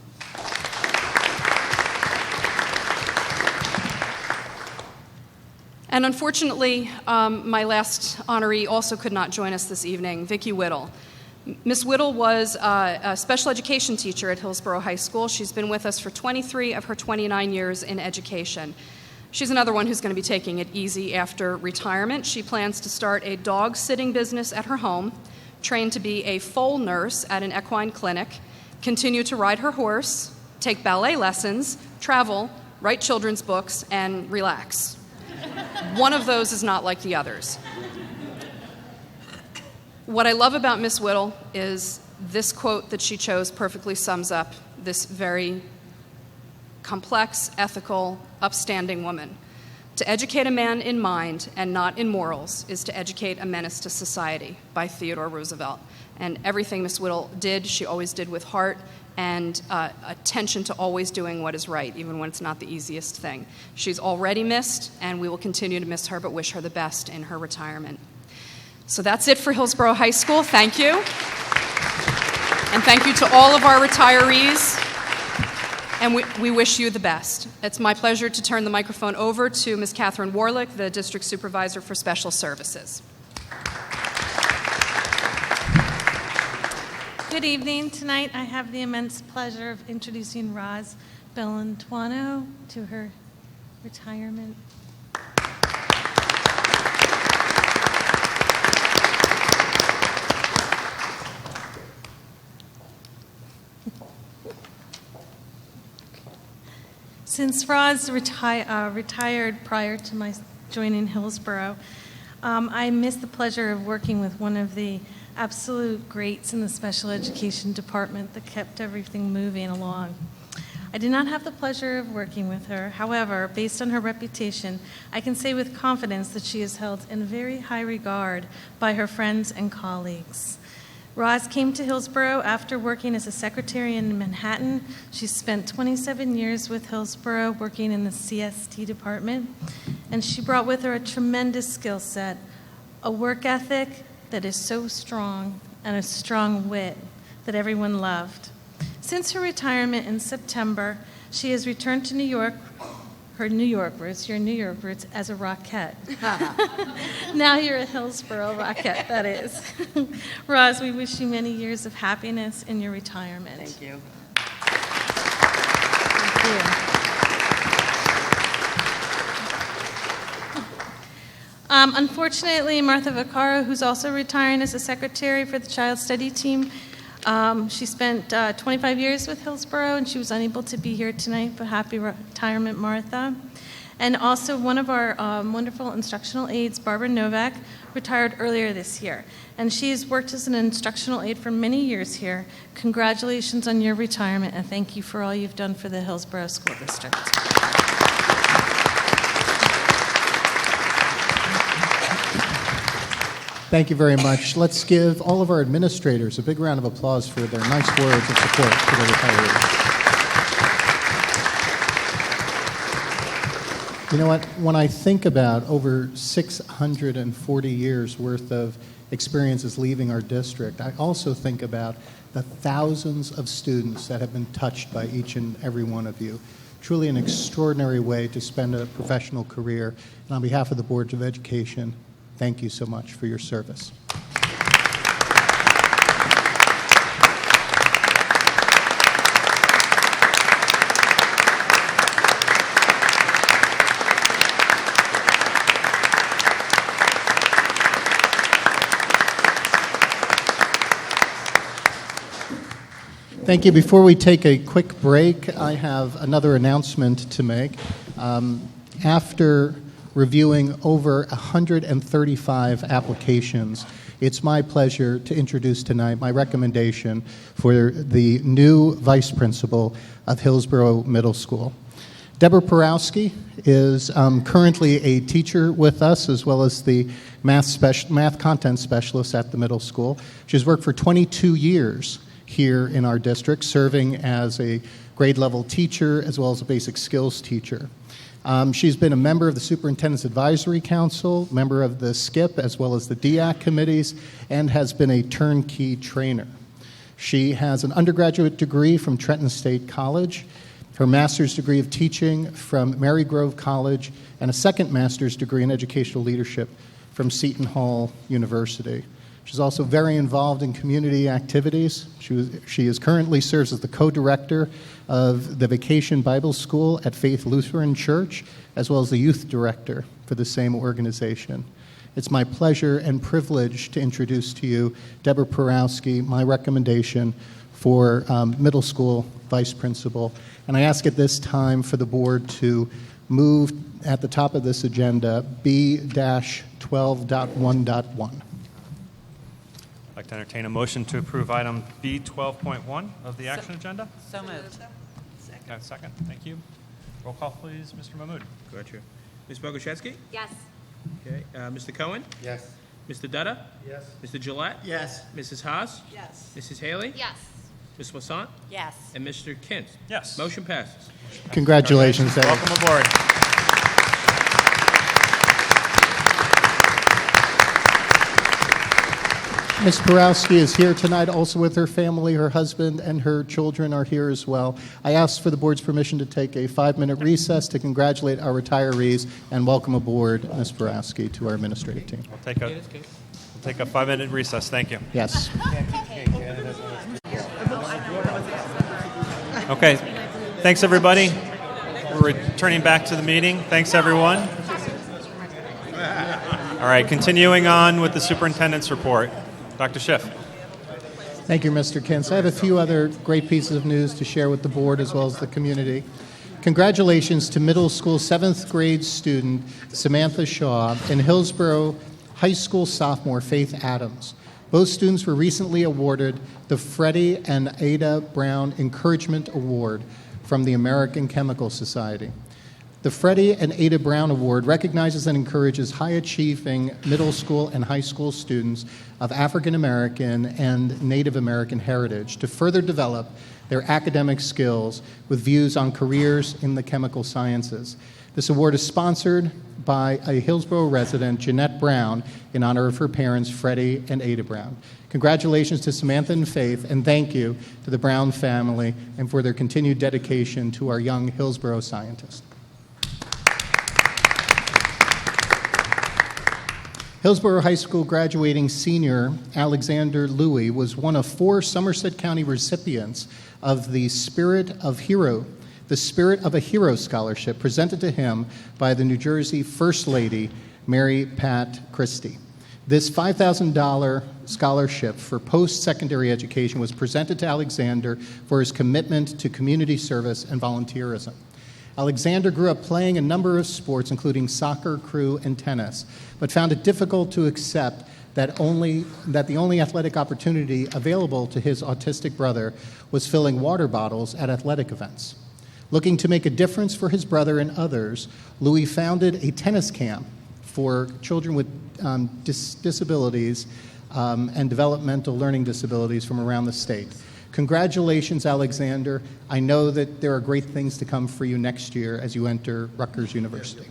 And unfortunately, my last honoree also could not join us this evening, Vicki Whittle. Ms. Whittle was a special education teacher at Hillsborough High School. She's been with us for 23 of her 29 years in education. She's another one who's going to be taking it easy after retirement. She plans to start a dog-sitting business at her home, train to be a foal nurse at an equine clinic, continue to ride her horse, take ballet lessons, travel, write children's books, and relax. One of those is not like the others. What I love about Miss Whittle is this quote that she chose perfectly sums up this very complex, ethical, upstanding woman. "To educate a man in mind and not in morals is to educate a menace to society," by Theodore Roosevelt. And everything Miss Whittle did, she always did with heart and attention to always doing what is right, even when it's not the easiest thing. She's already missed, and we will continue to miss her, but wish her the best in her retirement. So that's it for Hillsborough High School. Thank you. And thank you to all of our retirees. And we wish you the best. It's my pleasure to turn the microphone over to Ms. Catherine Warlick, the District Supervisor for Special Services. Good evening. Tonight I have the immense pleasure of introducing Roz Bellantuono to her retirement. Since Roz retired prior to my joining Hillsborough, I missed the pleasure of working with one of the absolute greats in the special education department that kept everything moving along. I did not have the pleasure of working with her. However, based on her reputation, I can say with confidence that she is held in very high regard by her friends and colleagues. Roz came to Hillsborough after working as a secretary in Manhattan. She spent 27 years with Hillsborough working in the CST department, and she brought with her a tremendous skill set, a work ethic that is so strong, and a strong wit that everyone loved. Since her retirement in September, she has returned to New York, her New York roots, your New York roots, as a Rockette. Now you're a Hillsborough Rockette, that is. Roz, we wish you many years of happiness in your retirement. Thank you. Unfortunately, Martha Vaccaro, who's also retiring as a secretary for the child study team, she spent 25 years with Hillsborough, and she was unable to be here tonight, but happy retirement, Martha. And also one of our wonderful instructional aides, Barbara Novak, retired earlier this year. And she's worked as an instructional aide for many years here. Congratulations on your retirement, and thank you for all you've done for the Hillsborough School District. Thank you very much. Let's give all of our administrators a big round of applause for their nice words of support for the retirees. You know what? When I think about over 640 years worth of experiences leaving our district, I also think about the thousands of students that have been touched by each and every one of you. Truly an extraordinary way to spend a professional career. And on behalf of the Boards of Education, thank you so much for your service. Thank you. Before we take a quick break, I have another announcement to make. After reviewing over 135 applications, it's my pleasure to introduce tonight my recommendation for the new vice principal of Hillsborough Middle School. Deborah Porowski is currently a teacher with us, as well as the math content specialist at the middle school. She's worked for 22 years here in our district, serving as a grade level teacher as well as a basic skills teacher. She's been a member of the Superintendent's Advisory Council, member of the SCIP as well as the DEAC committees, and has been a turnkey trainer. She has an undergraduate degree from Trenton State College, her master's degree of teaching from Marygrove College, and a second master's degree in educational leadership from Seton Hall University. She's also very involved in community activities. She currently serves as the co-director of the Vacation Bible School at Faith Lutheran Church, as well as the youth director for the same organization. It's my pleasure and privilege to introduce to you Deborah Porowski, my recommendation for middle school vice principal. And I ask at this time for the board to move at the top of this agenda B-12.1.1. I'd like to entertain a motion to approve item B 12.1 of the action agenda. So moved. Second. Thank you. Roll call, please, Mr. Mahmood. Gotcha. Ms. Bogoshevsky? Yes. Okay. Mr. Cohen? Yes. Mr. Dutta? Yes. Mr. Gillette? Yes. Mrs. Haas? Yes. Mrs. Haley? Yes. Ms. Wassant? Yes. And Mr. Kint? Yes. Motion passes. Congratulations, Deborah. Welcome aboard. Ms. Porowski is here tonight also with her family. Her husband and her children are here as well. I ask for the board's permission to take a 5-minute recess to congratulate our retirees and welcome aboard Ms. Porowski to our administrative team. We'll take a 5-minute recess. Thank you. Yes. Okay. Thanks, everybody. we're returning back to the meeting. Thanks, everyone. All right, continuing on with the superintendent's report. Dr. Schiff. Thank you, Mr. Kintz. I have a few other great pieces of news to share with the board as well as the community. Congratulations to middle school 7th grade student Samantha Shaw and Hillsborough High School sophomore Faith Adams. Both students were recently awarded the Freddie and Ada Brown Encouragement Award from the American Chemical Society. The Freddie and Ada Brown Award recognizes and encourages high-achieving middle school and high school students of African American and Native American heritage to further develop their academic skills with views on careers in the chemical sciences. This award is sponsored by a Hillsborough resident, Jeanette Brown, in honor of her parents, Freddie and Ada Brown. Congratulations to Samantha and Faith, and thank you to the Brown family and for their continued dedication to our young Hillsborough scientists. Hillsborough High School graduating senior Alexander Louie was one of 4 Somerset County recipients of the Spirit of a Hero Scholarship presented to him by the New Jersey First Lady, Mary Pat Christie. This $5,000 scholarship for post-secondary education was presented to Alexander for his commitment to community service and volunteerism. Alexander grew up playing a number of sports, including soccer, crew, and tennis, but found it difficult to accept that the only athletic opportunity available to his autistic brother was filling water bottles at athletic events. Looking to make a difference for his brother and others, Louis founded a tennis camp for children with disabilities and developmental learning disabilities from around the state. Congratulations, Alexander. I know that there are great things to come for you next year as you enter Rutgers University.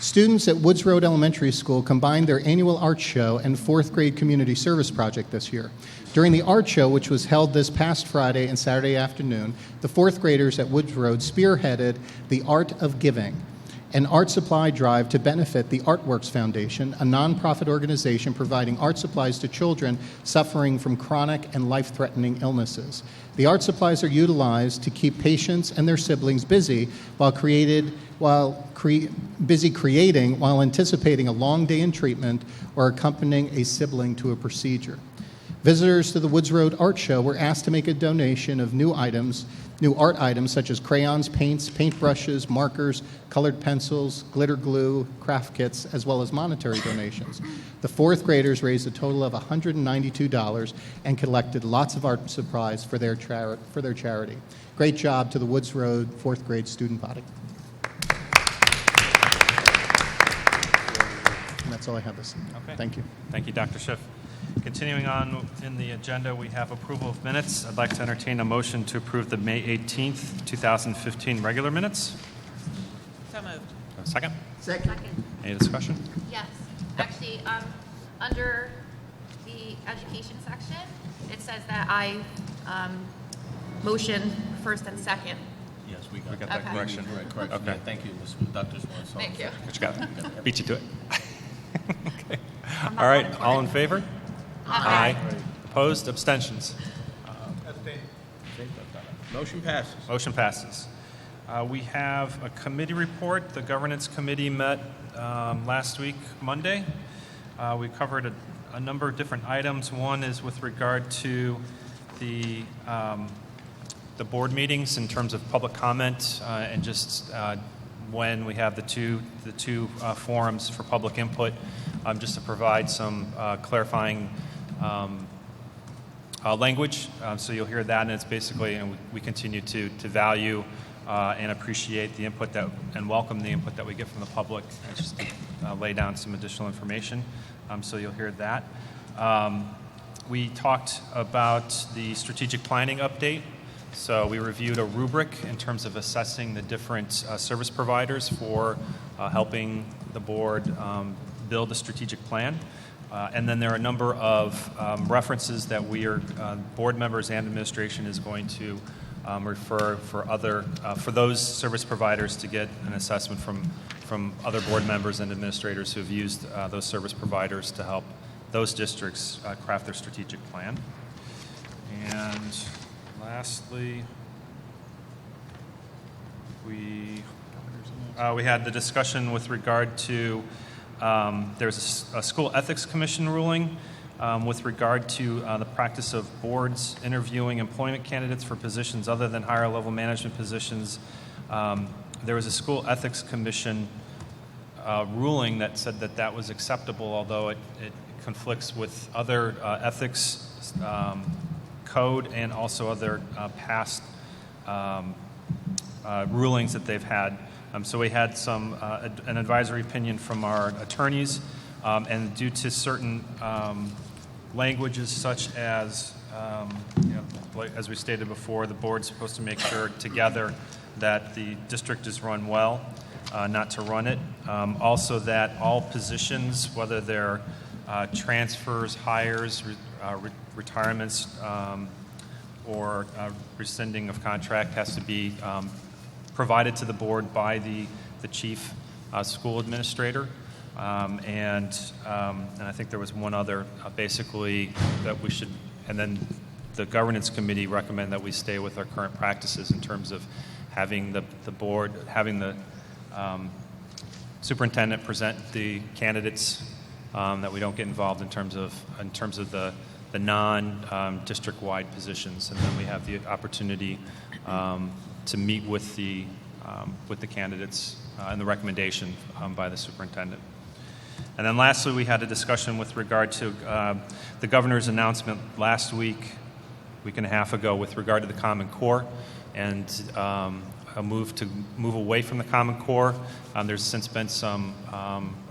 Students at Woods Road Elementary School combined their annual art show and 4th grade community service project this year. During the art show, which was held this past Friday and Saturday afternoon, the 4th graders at Woods Road spearheaded the Art of Giving, an art supply drive to benefit the Artworks Foundation, a nonprofit organization providing art supplies to children suffering from chronic and life-threatening illnesses. The art supplies are utilized to keep patients and their siblings busy while anticipating a long day in treatment or accompanying a sibling to a procedure. Visitors to the Woods Road Art Show were asked to make a donation of new art items such as crayons, paints, paintbrushes, markers, colored pencils, glitter glue, craft kits, as well as monetary donations. The 4th graders raised a total of $192 and collected lots of art supplies for their charity. Great job to the Woods Road 4th grade student body. And that's all I have this evening. Okay. Thank you. Thank you, Dr. Schiff. Continuing on in the agenda, we have approval of minutes. I'd like to entertain a motion to approve the May 18th, 2015 regular minutes. So moved. A second? Second. Any discussion? Yes. Actually, under the education section, it says that I motion first and second. Yes, we got that Okay. correction. Correct. Okay. Yeah, thank you, Dr. Swan. Thank you. What you got? Beat you to it. Okay. I'm not All right, voting for all it. in favor? Aye. Opposed? Abstentions? Motion passes. Motion passes. We have a committee report. The governance committee met last week, Monday. We covered a number of different items. One is with regard to the board meetings in terms of public comment and just when we have the two forums for public input, just to provide some clarifying language. So you'll hear that, and it's basically, and we continue to value and appreciate the input and welcome the input that we get from the public, and just lay down some additional information. So you'll hear that. We talked about the strategic planning update. So we reviewed a rubric in terms of assessing the different service providers for helping the board build a strategic plan. And then there are a number of references that board members and administration is going to refer for those service providers to get an assessment from other board members and administrators who have used those service providers to help those districts craft their strategic plan. And lastly, we had the discussion with regard to, there's a school ethics commission ruling with regard to the practice of boards interviewing employment candidates for positions other than higher level management positions. There was a school ethics commission ruling that said that that was acceptable, although it conflicts with other ethics code and also other past rulings that they've had. So we had an advisory opinion from our attorneys, and due to certain languages such as, as we stated before, the board's supposed to make sure together that the district is run well, not to run it. Also that all positions, whether they're transfers, hires, retirements, or rescinding of contract, has to be provided to the board by the chief school administrator. And I think there was one other, basically, that we should, and then the governance committee recommend that we stay with our current practices in terms of having the board, having the superintendent present the candidates, that we don't get involved in terms of the non-district-wide positions, and then we have the opportunity to meet with the candidates and the recommendation by the superintendent. And then lastly, we had a discussion with regard to the governor's announcement last week and a half ago, with regard to the Common Core and a move away from the Common Core. There's since been some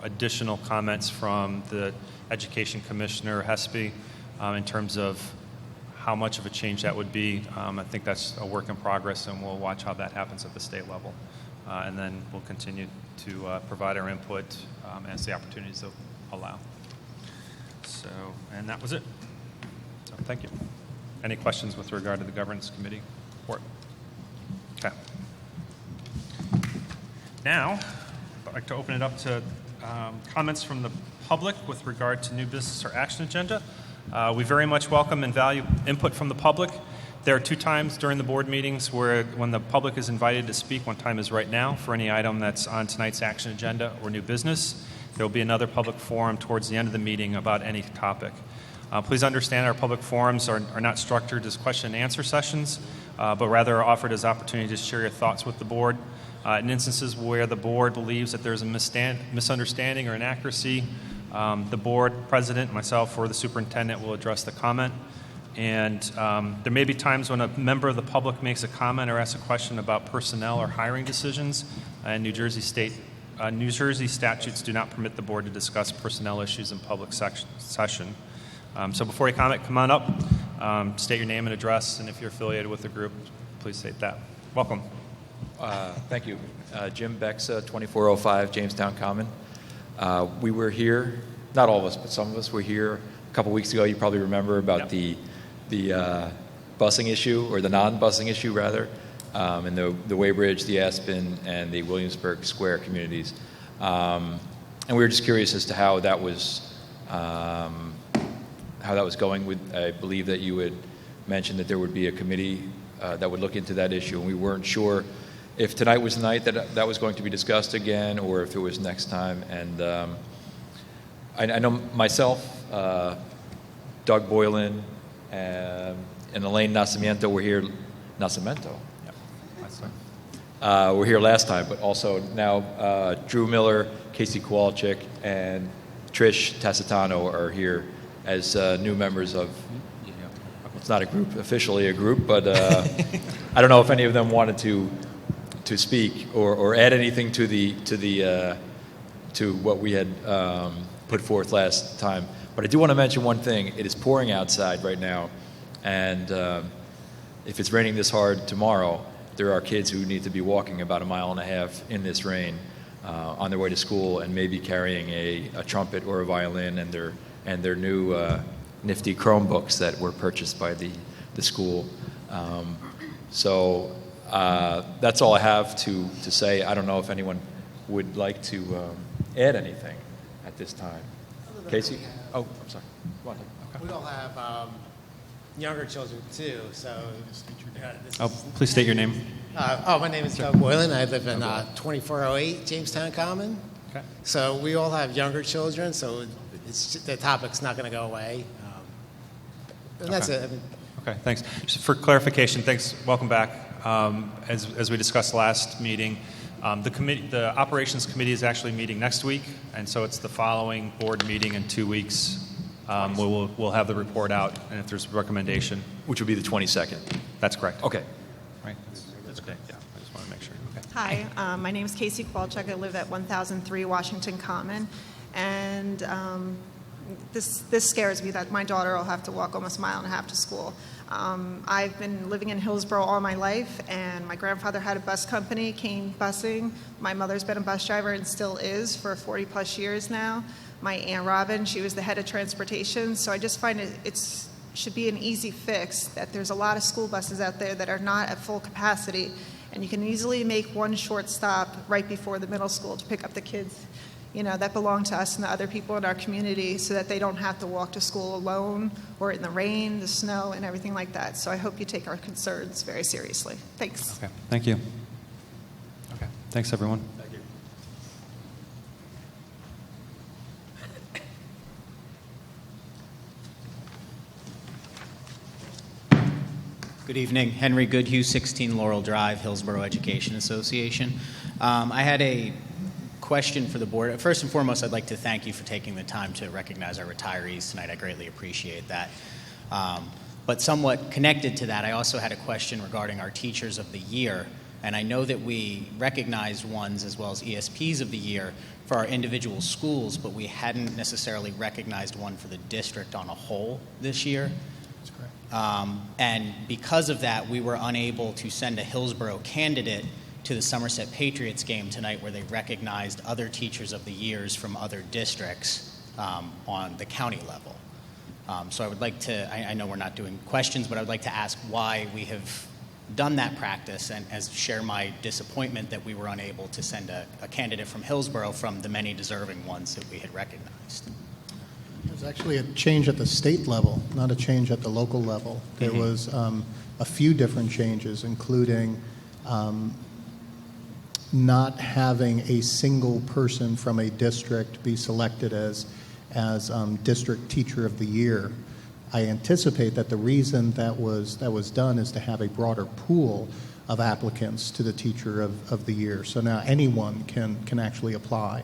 additional comments from the Education Commissioner Hespy in terms of how much of a change that would be. I think that's a work in progress, and we'll watch how that happens at the state level. And then we'll continue to provide our input as the opportunities allow. So, and that was it. So, thank you. Any questions with regard to the governance committee report? Okay. Now, I'd like to open it up to comments from the public with regard to new business or action agenda. We very much welcome and value input from the public. There are 2 times during the board meetings when the public is invited to speak. One time is right now for any item that's on tonight's action agenda or new business. There will be another public forum towards the end of the meeting about any topic. Please understand our public forums are not structured as question and answer sessions, but rather are offered as opportunities to share your thoughts with the board. In instances where the board believes that there's a misunderstanding or inaccuracy, the board president, myself, or the superintendent will address the comment. And there may be times when a member of the public makes a comment or asks a question about personnel or hiring decisions. And New Jersey statutes do not permit the board to discuss personnel issues in public session. So before you comment, come on up, state your name and address, and if you're affiliated with the group, please state that. Welcome. Thank you. Jim Bexa, 2405 Jamestown Common. We were here, not all of us, but some of us were here a couple weeks ago. You probably remember about the busing issue, or the non-busing issue, rather, in the Weybridge, the Aspen, and the Williamsburg Square communities. And we were just curious as to how that was going. I believe that you had mentioned that there would be a committee that would look into that issue, and we weren't sure if tonight was the night that was going to be discussed again, or if it was next time. And I know myself, Doug Boylan, and Elaine Nascimento were here. Nascimento? Yeah. Were here last time, but also now Drew Miller, Casey Kowalczyk, and Trish Tassitano are here as new members of, it's not a group, officially a group, but I don't know if any of them wanted to speak or add anything to what we had put forth last time. But I do want to mention one thing. It is pouring outside right now, and if it's raining this hard tomorrow, there are kids who need to be walking about 1.5 miles in this rain on their way to school, and maybe carrying a trumpet or a violin and their new nifty Chromebooks that were purchased by the school. So that's all I have to say. I don't know if anyone would like to add anything at this time. Casey? Oh, I'm sorry. Go on. Okay. We all have younger children too. So, this Oh, is- please state your name. my name is Doug Boylan. I live in 2408 Jamestown Common. Okay. So we all have younger children, so the topic's not going to go away. And that's Okay. it. I mean, Okay, thanks. Just for clarification, thanks, welcome back. As we discussed last meeting, the Operations Committee is actually meeting next week, and so it's the following board meeting in 2 weeks. We'll have the report out, and if there's a recommendation. Which would be the 22nd. That's correct. Okay. Right, that's okay, yeah, I just want to make sure. Okay. Hi, my name is Casey Kowalczyk. I live at 1003 Washington Common, and this scares me that my daughter will have to walk almost a mile and a half to school. I've been living in Hillsborough all my life, and my grandfather had a bus company, Kane Busing. My mother's been a bus driver and still is for 40 plus years now. My Aunt Robin, she was the head of transportation, so I just find it should be an easy fix that there's a lot of school buses out there that are not at full capacity, and you can easily make one short stop right before the middle school to pick up the kids, that belong to us and the other people in our community, so that they don't have to walk to school alone or in the rain, the snow, and everything like that. So I hope you take our concerns very seriously. Thanks. Okay, thank you. Okay, thanks, everyone. Thank you. Good evening. Henry Goodhue, 16 Laurel Drive, Hillsborough Education Association. I had a question for the board. First and foremost, I'd like to thank you for taking the time to recognize our retirees tonight. I greatly appreciate that. But somewhat connected to that, I also had a question regarding our Teachers of the Year. And I know that we recognized ones as well as ESPs of the Year for our individual schools, but we hadn't necessarily recognized one for the district on a whole this year. And because of that, we were unable to send a Hillsborough candidate to the Somerset Patriots game tonight, where they recognized other Teachers of the Years from other districts on the county level. So I would like to, I know we're not doing questions, but I would like to ask why we have done that practice, and share my disappointment that we were unable to send a candidate from Hillsborough from the many deserving ones that we had recognized. There's actually a change at the state level, not a change at the local level. There was a few different changes, including not having a single person from a district be selected as District Teacher of the Year. I anticipate that the reason that was done is to have a broader pool of applicants to the Teacher of the Year. So now anyone can actually apply.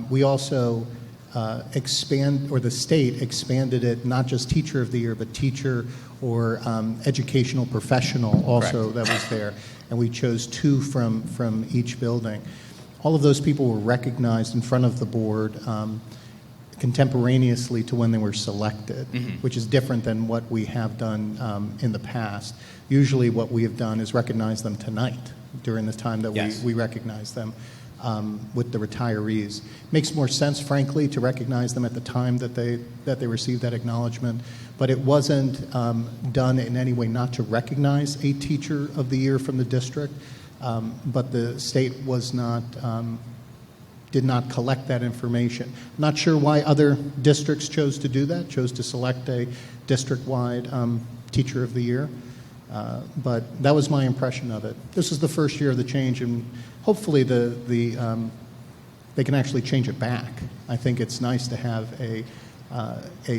We also the state expanded it, not just Teacher of the Year, but teacher or educational professional also. Correct. That was there. And we chose 2 from each building. All of those people were recognized in front of the board contemporaneously to when they were selected, which is different than what we have done in the past. Usually what we have done is recognize them tonight during the time that we recognize them. With the retirees. Makes more sense, frankly, to recognize them at the time that they received that acknowledgement, but it wasn't done in any way not to recognize a Teacher of the Year from the district, but the state did not collect that information. Not sure why other districts chose to do that, chose to select a district-wide Teacher of the Year. But that was my impression of it. This is the first year of the change, and hopefully they can actually change it back. I think it's nice to have a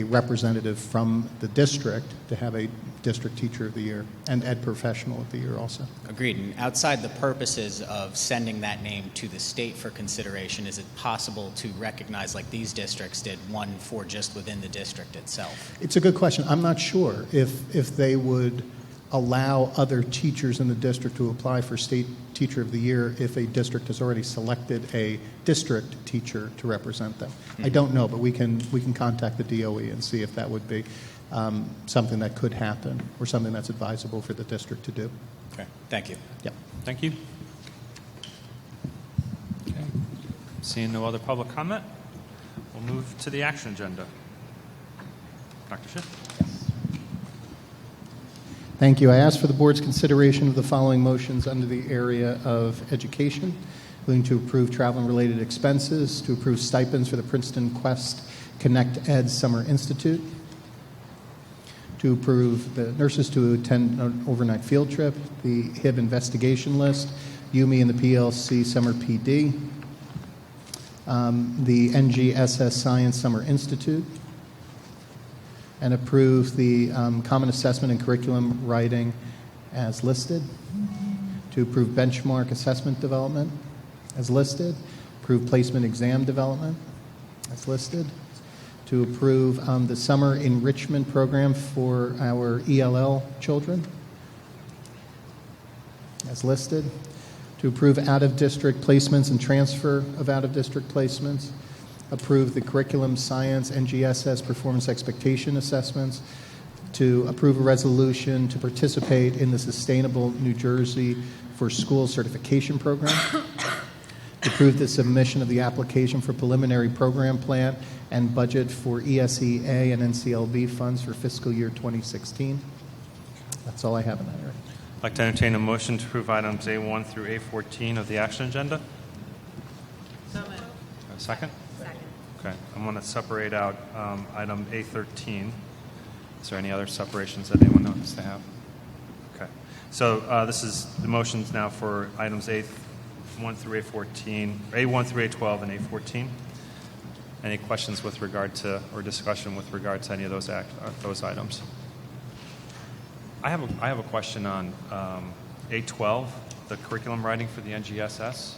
representative from the district, to have a District Teacher of the Year and Ed Professional of the Year also. Agreed. And outside the purposes of sending that name to the state for consideration, is it possible to recognize, like these districts did, one for just within the district itself? It's a good question. I'm not sure if they would allow other teachers in the district to apply for State Teacher of the Year if a district has already selected a district teacher to represent them. I don't know, but we can contact the DOE and see if that would be something that could happen or something that's advisable for the district to do. Okay, thank you. Yep. Thank you. Okay. Seeing no other public comment, we'll move to the action agenda. Dr. Schiff. Thank you. I ask for the board's consideration of the following motions under the area of education, including to approve travel and related expenses, to approve stipends for the Princeton Quest Connect Ed Summer Institute, to approve the nurses to attend an overnight field trip, the HIB investigation list, UME and the PLC Summer PD, the NGSS Science Summer Institute, and approve the Common Assessment and Curriculum Writing as listed, to approve benchmark assessment development as listed, approve placement exam development as listed, to approve the summer enrichment program for our ELL children as listed, to approve out-of-district placements and transfer of out-of-district placements, approve the curriculum science NGSS performance expectation assessments, to approve a resolution to participate in the Sustainable New Jersey for School Certification Program, to approve the submission of the application for preliminary program plan and budget for ESEA and NCLB funds for fiscal year 2016. That's all I have in that area. I'd like to entertain a motion to approve items A1 through A14 of the action agenda. So moved. A second? Second. Okay. I'm going to separate out item A13. Is there any other separations that anyone wants to have? Okay. So this is the motions now for items A1 through A14, A1 through A12 and A14. Any questions with regard to, or discussion with regard to any of those items? I have a question on A12, the curriculum writing for the NGSS.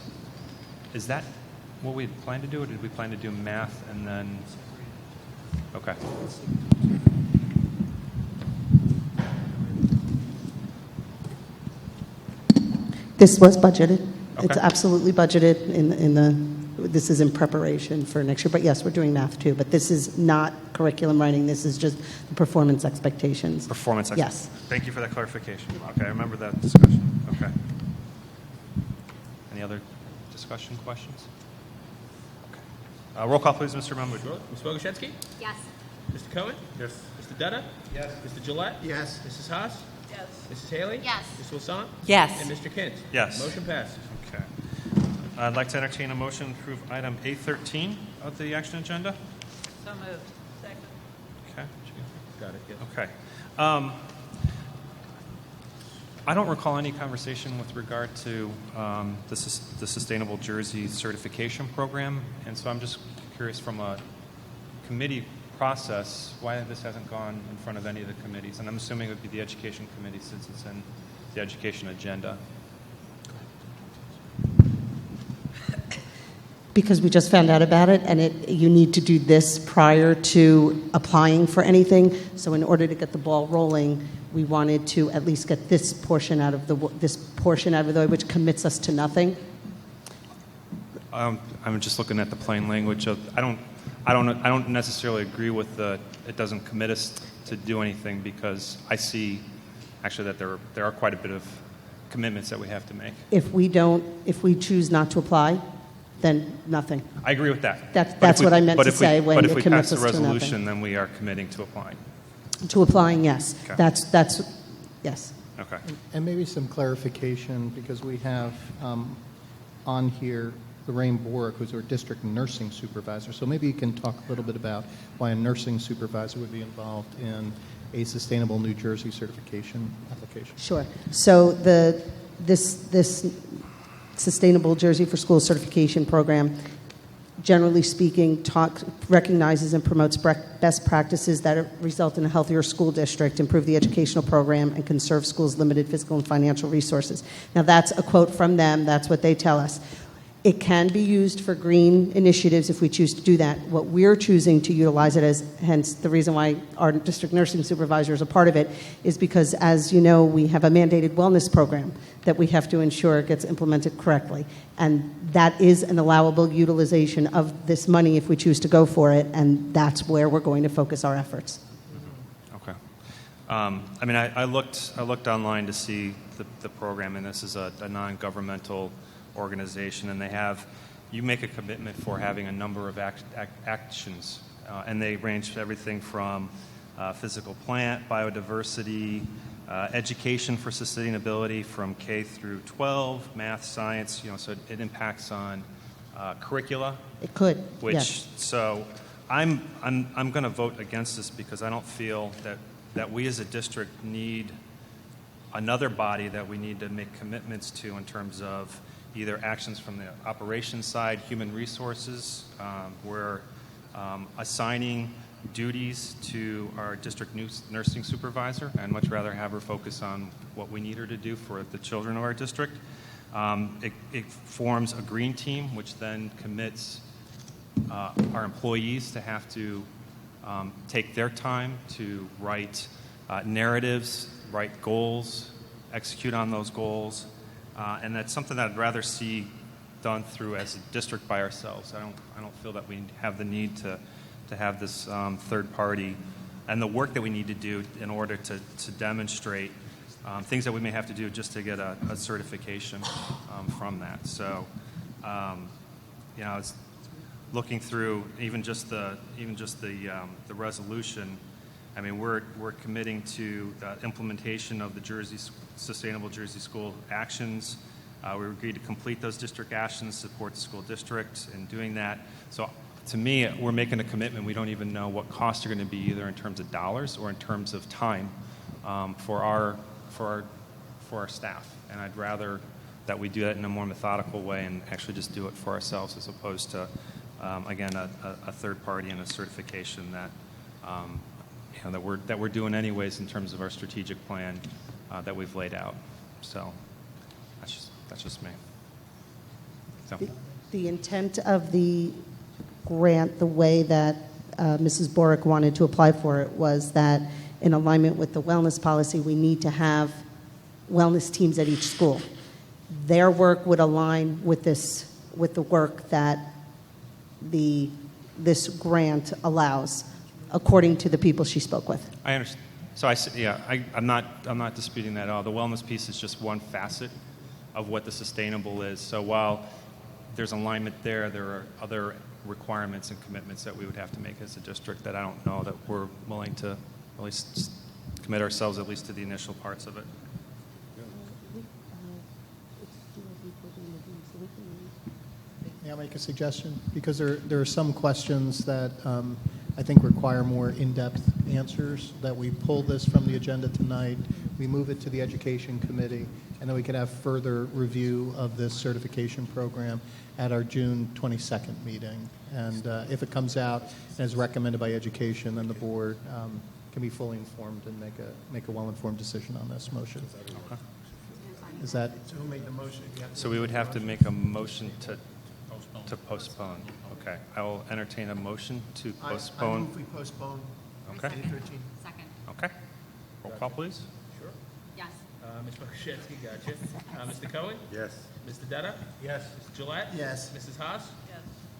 Is that what we had planned to do, or did we plan to do math and then? Okay. This was budgeted. Okay. It's absolutely budgeted in the. This is in preparation for next year. But yes, we're doing math too. But this is not curriculum writing. This is just the performance expectations. Performance Yes. Thank you for that clarification. Okay, I remember that discussion. Okay. Any other discussion questions? Okay. Roll call, please, Mr. Mahmood. Ms. Bogoshevsky? Yes. Mr. Cohen? Yes. Mr. Dutta? Yes. Mr. Gillette? Yes. Mrs. Haas? Yes. Mrs. Haley? Yes. Ms. Wilson? Yes. And Mr. Kint? Yes. Motion passes. Okay. I'd like to entertain a motion to approve item A13 of the action agenda. So moved. Second. Okay. Got it. Yes. Okay. I don't recall any conversation with regard to the Sustainable Jersey certification program, and so I'm just curious from a committee process why this hasn't gone in front of any of the committees, and I'm assuming it would be the Education Committee since it's in the education agenda. Because we just found out about it, and you need to do this prior to applying for anything. So in order to get the ball rolling, we wanted to at least get this portion out of the way, which commits us to nothing. I'm just looking at the plain language of. I don't necessarily agree with the. It doesn't commit us to do anything because I see, actually, that there are quite a bit of commitments that we have to make. If we choose not to apply, then nothing. I agree with that. That's what I meant to say when But if it we commits pass the us to resolution, nothing. then we are committing to applying. To applying, yes. Okay. That's yes. Okay. And maybe some clarification, because we have on here Lorraine Borick, who's our district nursing supervisor. So maybe you can talk a little bit about why a nursing supervisor would be involved in a Sustainable New Jersey certification application. Sure. So this Sustainable Jersey for Schools certification program, generally speaking, recognizes and promotes best practices that result in a healthier school district, improve the educational program, and conserve schools' limited physical and financial resources. Now, that's a quote from them. That's what they tell us. It can be used for green initiatives if we choose to do that. What we're choosing to utilize it as, hence the reason why our district nursing supervisor is a part of it, is because, as you know, we have a mandated wellness program that we have to ensure gets implemented correctly. And that is an allowable utilization of this money if we choose to go for it, and that's where we're going to focus our efforts. Okay. I mean, I looked online to see the program, and this is a non-governmental organization, and you make a commitment for having a number of actions, and they range everything from physical plant, biodiversity, education for sustainability from K through 12, math, science, so it impacts on curricula. It could, which, yes. So I'm going to vote against this because I don't feel that that we as a district need another body that we need to make commitments to in terms of either actions from the operations side, human resources. We're assigning duties to our district nursing supervisor. I'd much rather have her focus on what we need her to do for the children of our district. It forms a green team, which then commits our employees to have to take their time to write narratives, write goals, execute on those goals, and that's something that I'd rather see done through as a district by ourselves. I don't feel that we have the need to have this third party and the work that we need to do in order to demonstrate things that we may have to do just to get a certification from that. So, it's looking through even just the resolution. I mean, we're committing to the implementation of the Sustainable Jersey School actions. We agreed to complete those district actions, support the school district in doing that. So to me, we're making a commitment. We don't even know what costs are going to be, either in terms of dollars or in terms of time for our staff. And I'd rather that we do that in a more methodical way and actually just do it for ourselves, as opposed to, again, a third party and a certification that that we're doing anyways in terms of our strategic plan that we've laid out. So that's just me. So. The intent of the grant, the way that Mrs. Borick wanted to apply for it, was that in alignment with the wellness policy, we need to have wellness teams at each school. Their work would align with the work that this grant allows, according to the people she spoke with. I understand. So I'm not disputing that at all. The wellness piece is just one facet of what the sustainable is. So while there's alignment there are other requirements and commitments that we would have to make as a district that I don't know that we're willing to at least commit ourselves at least to the initial parts of it. May I make a suggestion? Because there are some questions that I think require more in-depth answers, that we pull this from the agenda tonight, we move it to the Education Committee, and then we could have further review of this certification program at our June 22nd meeting. And if it comes out as recommended by Education, then the board can be fully informed and make a well-informed decision on this motion. Okay. Is that? So who made the motion? So we would have to make a motion to postpone. Okay. I will entertain a motion to postpone. I move we postpone. Okay. 13. Second. Okay. Roll call, please. Sure. Yes. Ms. Bogoshevsky, gotcha. Mr. Cohen? Yes. Mr. Dutta? Yes. Mr. Gillette? Yes. Mrs. Haas?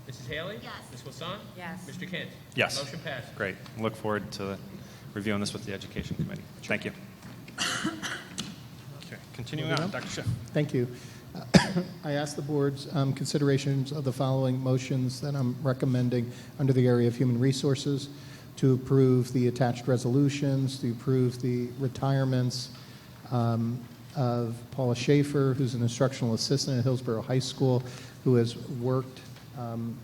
Yes. Mrs. Haley? Yes. Ms. Wasson? Yes. Mr. Kent? Yes. Motion passed. Great. Look forward to reviewing this with the Education Committee. Thank you. Okay. Continuing on, Dr. Schiff. Thank you. I ask the board's considerations of the following motions that I'm recommending under the area of human resources: to approve the attached resolutions, to approve the retirements of Paula Schaefer, who's an instructional assistant at Hillsborough High School, who has worked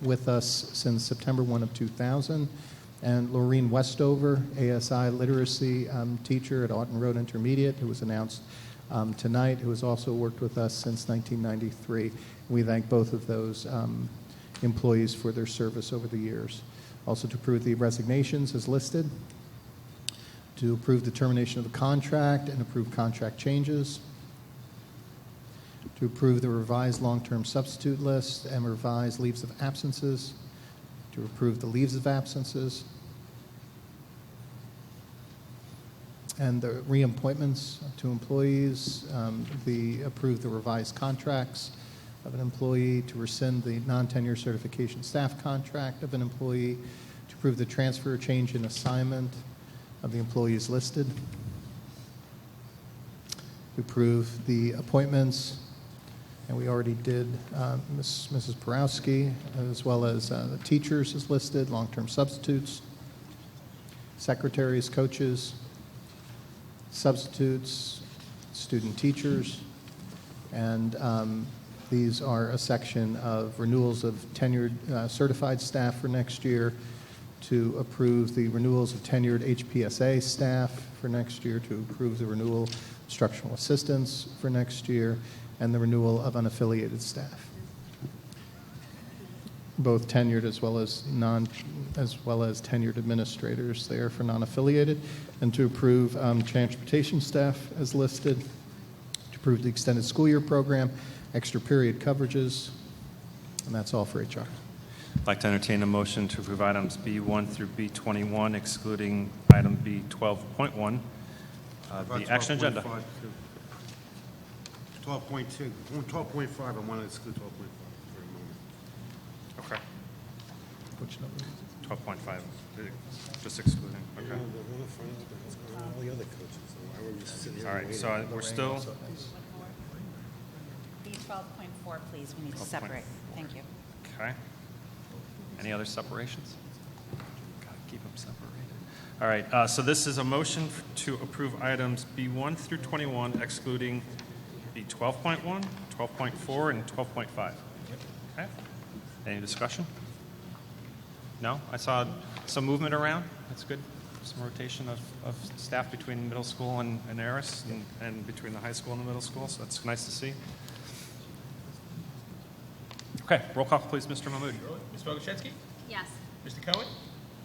with us since September 1 of 2000, and Laureen Westover, ASI literacy teacher at Auten Road Intermediate, who was announced tonight, who has also worked with us since 1993. We thank both of those employees for their service over the years. Also to approve the resignations as listed, to approve the termination of the contract and approve contract changes, to approve the revised long-term substitute list and revised leaves of absences, to approve the leaves of absences, and the reappointments to employees, approve the revised contracts of an employee, to rescind the non-tenure certification staff contract of an employee, to approve the transfer, change in assignment of the employees listed, to approve the appointments, and we already did Mrs. Porowski, as well as the teachers as listed, long-term substitutes, secretaries, coaches, substitutes, student teachers, and these are a section of renewals of tenured certified staff for next year, to approve the renewals of tenured HPSA staff for next year, to approve the renewal of instructional assistants for next year, and the renewal of unaffiliated staff, both tenured as well as tenured administrators there for non-affiliated, and to approve transportation staff as listed, to approve the extended school year program, extra period coverages, and that's all for HR. I'd like to entertain a motion to approve items B1 through B21, excluding item B12.1, the action agenda. 12.2, 12.5, I want to exclude 12.5 for a moment. Okay. Which number? 12.5, just excluding, okay. All the other coaches, so why were we sitting here All right, waiting? so we're still, B12.4, please, we need to separate. Thank you. okay. Any other separations? Gotta keep them separated. All right, so this is a motion to approve items B1 through 21, excluding B12.1, 12.4, and 12.5. Okay. Any discussion? No? I saw some movement around. That's good. Some rotation of staff between middle school and Aris, and between the high school and the middle school, so that's nice to see. Okay, roll call, please, Mr. Mahmood. Ms. Bogoshevsky? Yes. Mr. Cohen?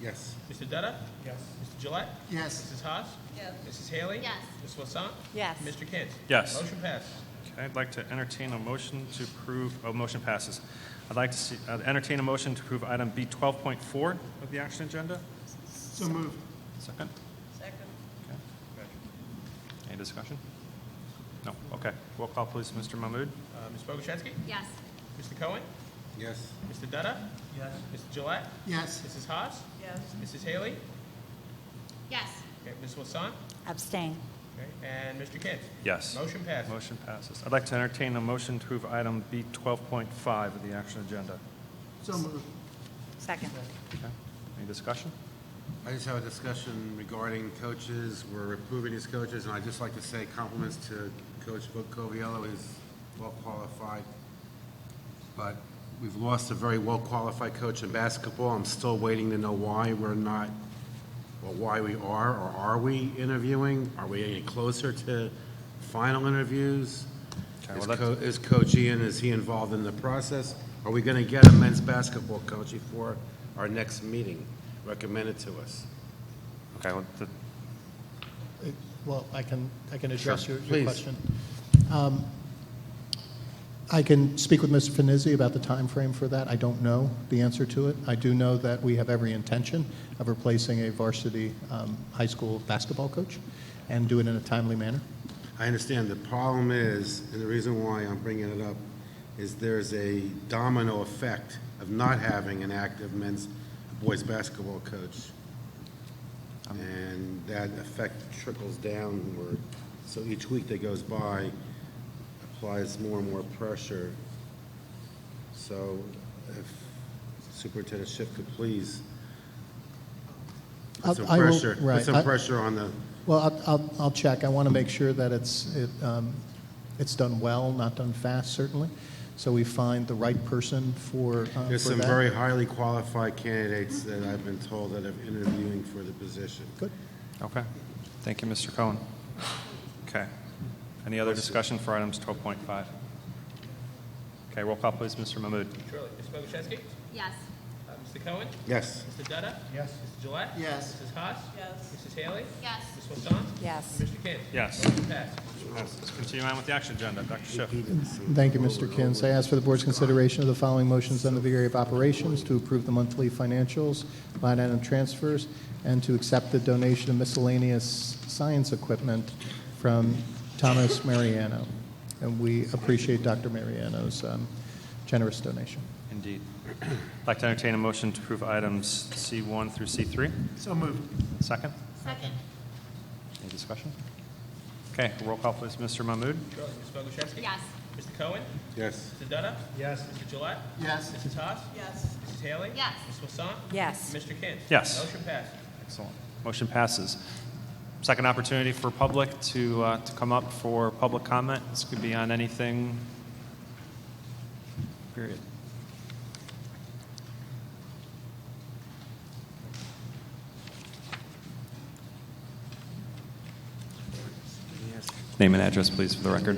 Yes. Mr. Dutta? Yes. Mr. Gillette? Yes. Mrs. Haas? Yes. Mrs. Haley? Yes. Ms. Wasson? Yes. Mr. Kent? Yes. Motion passes. Okay, I'd like to entertain a motion to approve, motion passes. I'd like to entertain a motion to approve item B12.4 of the action agenda. So moved. Second? Second. Okay. Any discussion? No? Okay. Roll call, please, Mr. Mahmood. Ms. Bogoshevsky? Yes. Mr. Cohen? Yes. Mr. Dutta? Yes. Mr. Gillette? Yes. Mrs. Haas? Yes. Mrs. Haley? Yes. Okay, Ms. Wasson? Abstain. Okay, and Mr. Kent? Yes. Motion passes. Motion passes. I'd like to entertain a motion to approve item B12.5 of the action agenda. So moved. Second. Okay. Any discussion? I just have a discussion regarding coaches. We're approving these coaches, and I'd just like to say compliments to Coach Coviello. He's well qualified, but we've lost a very well qualified coach in basketball. I'm still waiting to know why we're not, or why we are, or are we interviewing? Are we any closer to final interviews? Okay, Is Coach Ian, is he involved in the process? Are we going to get a men's basketball coach before our next meeting recommended to us? Okay. Well, I can address Sure. your Please. question. I can speak with Mr. Finizzi about the time frame for that. I don't know the answer to it. I do know that we have every intention of replacing a varsity high school basketball coach and do it in a timely manner. I understand. The problem is, and the reason why I'm bringing it up, is there's a domino effect of not having an active boys basketball coach. And that effect trickles downward. So each week that goes by applies more and more pressure. So if Superintendent Schiff could please put some pressure on the... Well, I'll check. I want to make sure that it's done well, not done fast, certainly. So we find the right person for There's for some that. very highly qualified candidates that I've been told that are interviewing for the position. Good. Okay. Thank you, Mr. Cohen. Okay. Any other discussion for items 12.5? Okay, roll call, please, Mr. Mahmood. Surely. Ms. Bogoshevsky? Yes. Mr. Cohen? Yes. Mr. Dutta? Yes. Mr. Gillette? Yes. Mrs. Haas? Yes. Mrs. Haley? Yes. Ms. Wasson? Yes. Mr. Kent? Yes. Motion passes. Let's continue on with the action agenda. Dr. Schiff. Thank you, Mr. Kins. I ask for the board's consideration of the following motions under the area of operations: to approve the monthly financials, line item transfers, and to accept the donation of miscellaneous science equipment from Thomas Mariano. And we appreciate Dr. Mariano's generous donation. Indeed. I'd like to entertain a motion to approve items C1 through C3. So moved. Second? Second. Any discussion? Okay, roll call, please, Mr. Mahmood. Surely. Ms. Bogoshevsky? Yes. Mr. Cohen? Yes. Mr. Dutta? Yes. Mr. Gillette? Yes. Mrs. Haas? Yes. Mrs. Haley? Yes. Ms. Wasson? Yes. Mr. Kent? Yes. Motion passes. Excellent. Motion passes. Second opportunity for public to come up for public comment. This could be on anything, period. Name and address, please, for the record.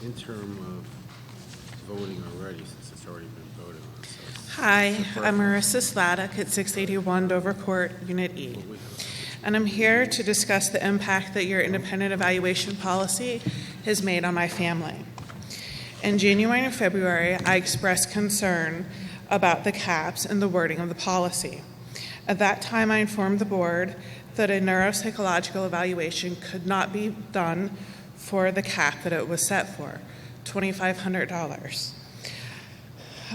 In terms of voting already, since it's already been voted on. So Hi, I'm Marissa Sladek at 681 Dover Court, Unit E. And I'm here to discuss the impact that your independent evaluation policy has made on my family. In January and February, I expressed concern about the caps and the wording of the policy. At that time, I informed the board that a neuropsychological evaluation could not be done for the cap that it was set for, $2,500.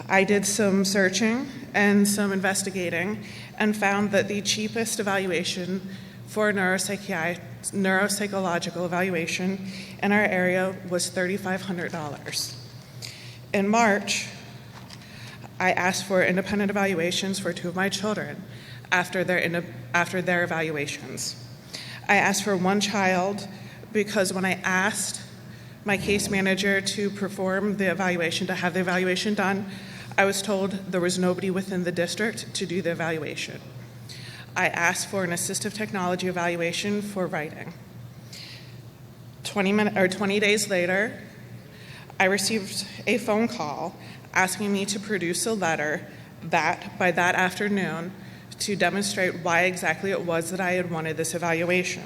I did some searching and some investigating and found that the cheapest evaluation for neuropsychological evaluation in our area was $3,500. In March, I asked for independent evaluations for 2 of my children after their evaluations. I asked for one child because when I asked my case manager to perform the evaluation, to have the evaluation done, I was told there was nobody within the district to do the evaluation. I asked for an assistive technology evaluation for writing. 20 days later, I received a phone call asking me to produce a letter that, by that afternoon, to demonstrate why exactly it was that I had wanted this evaluation.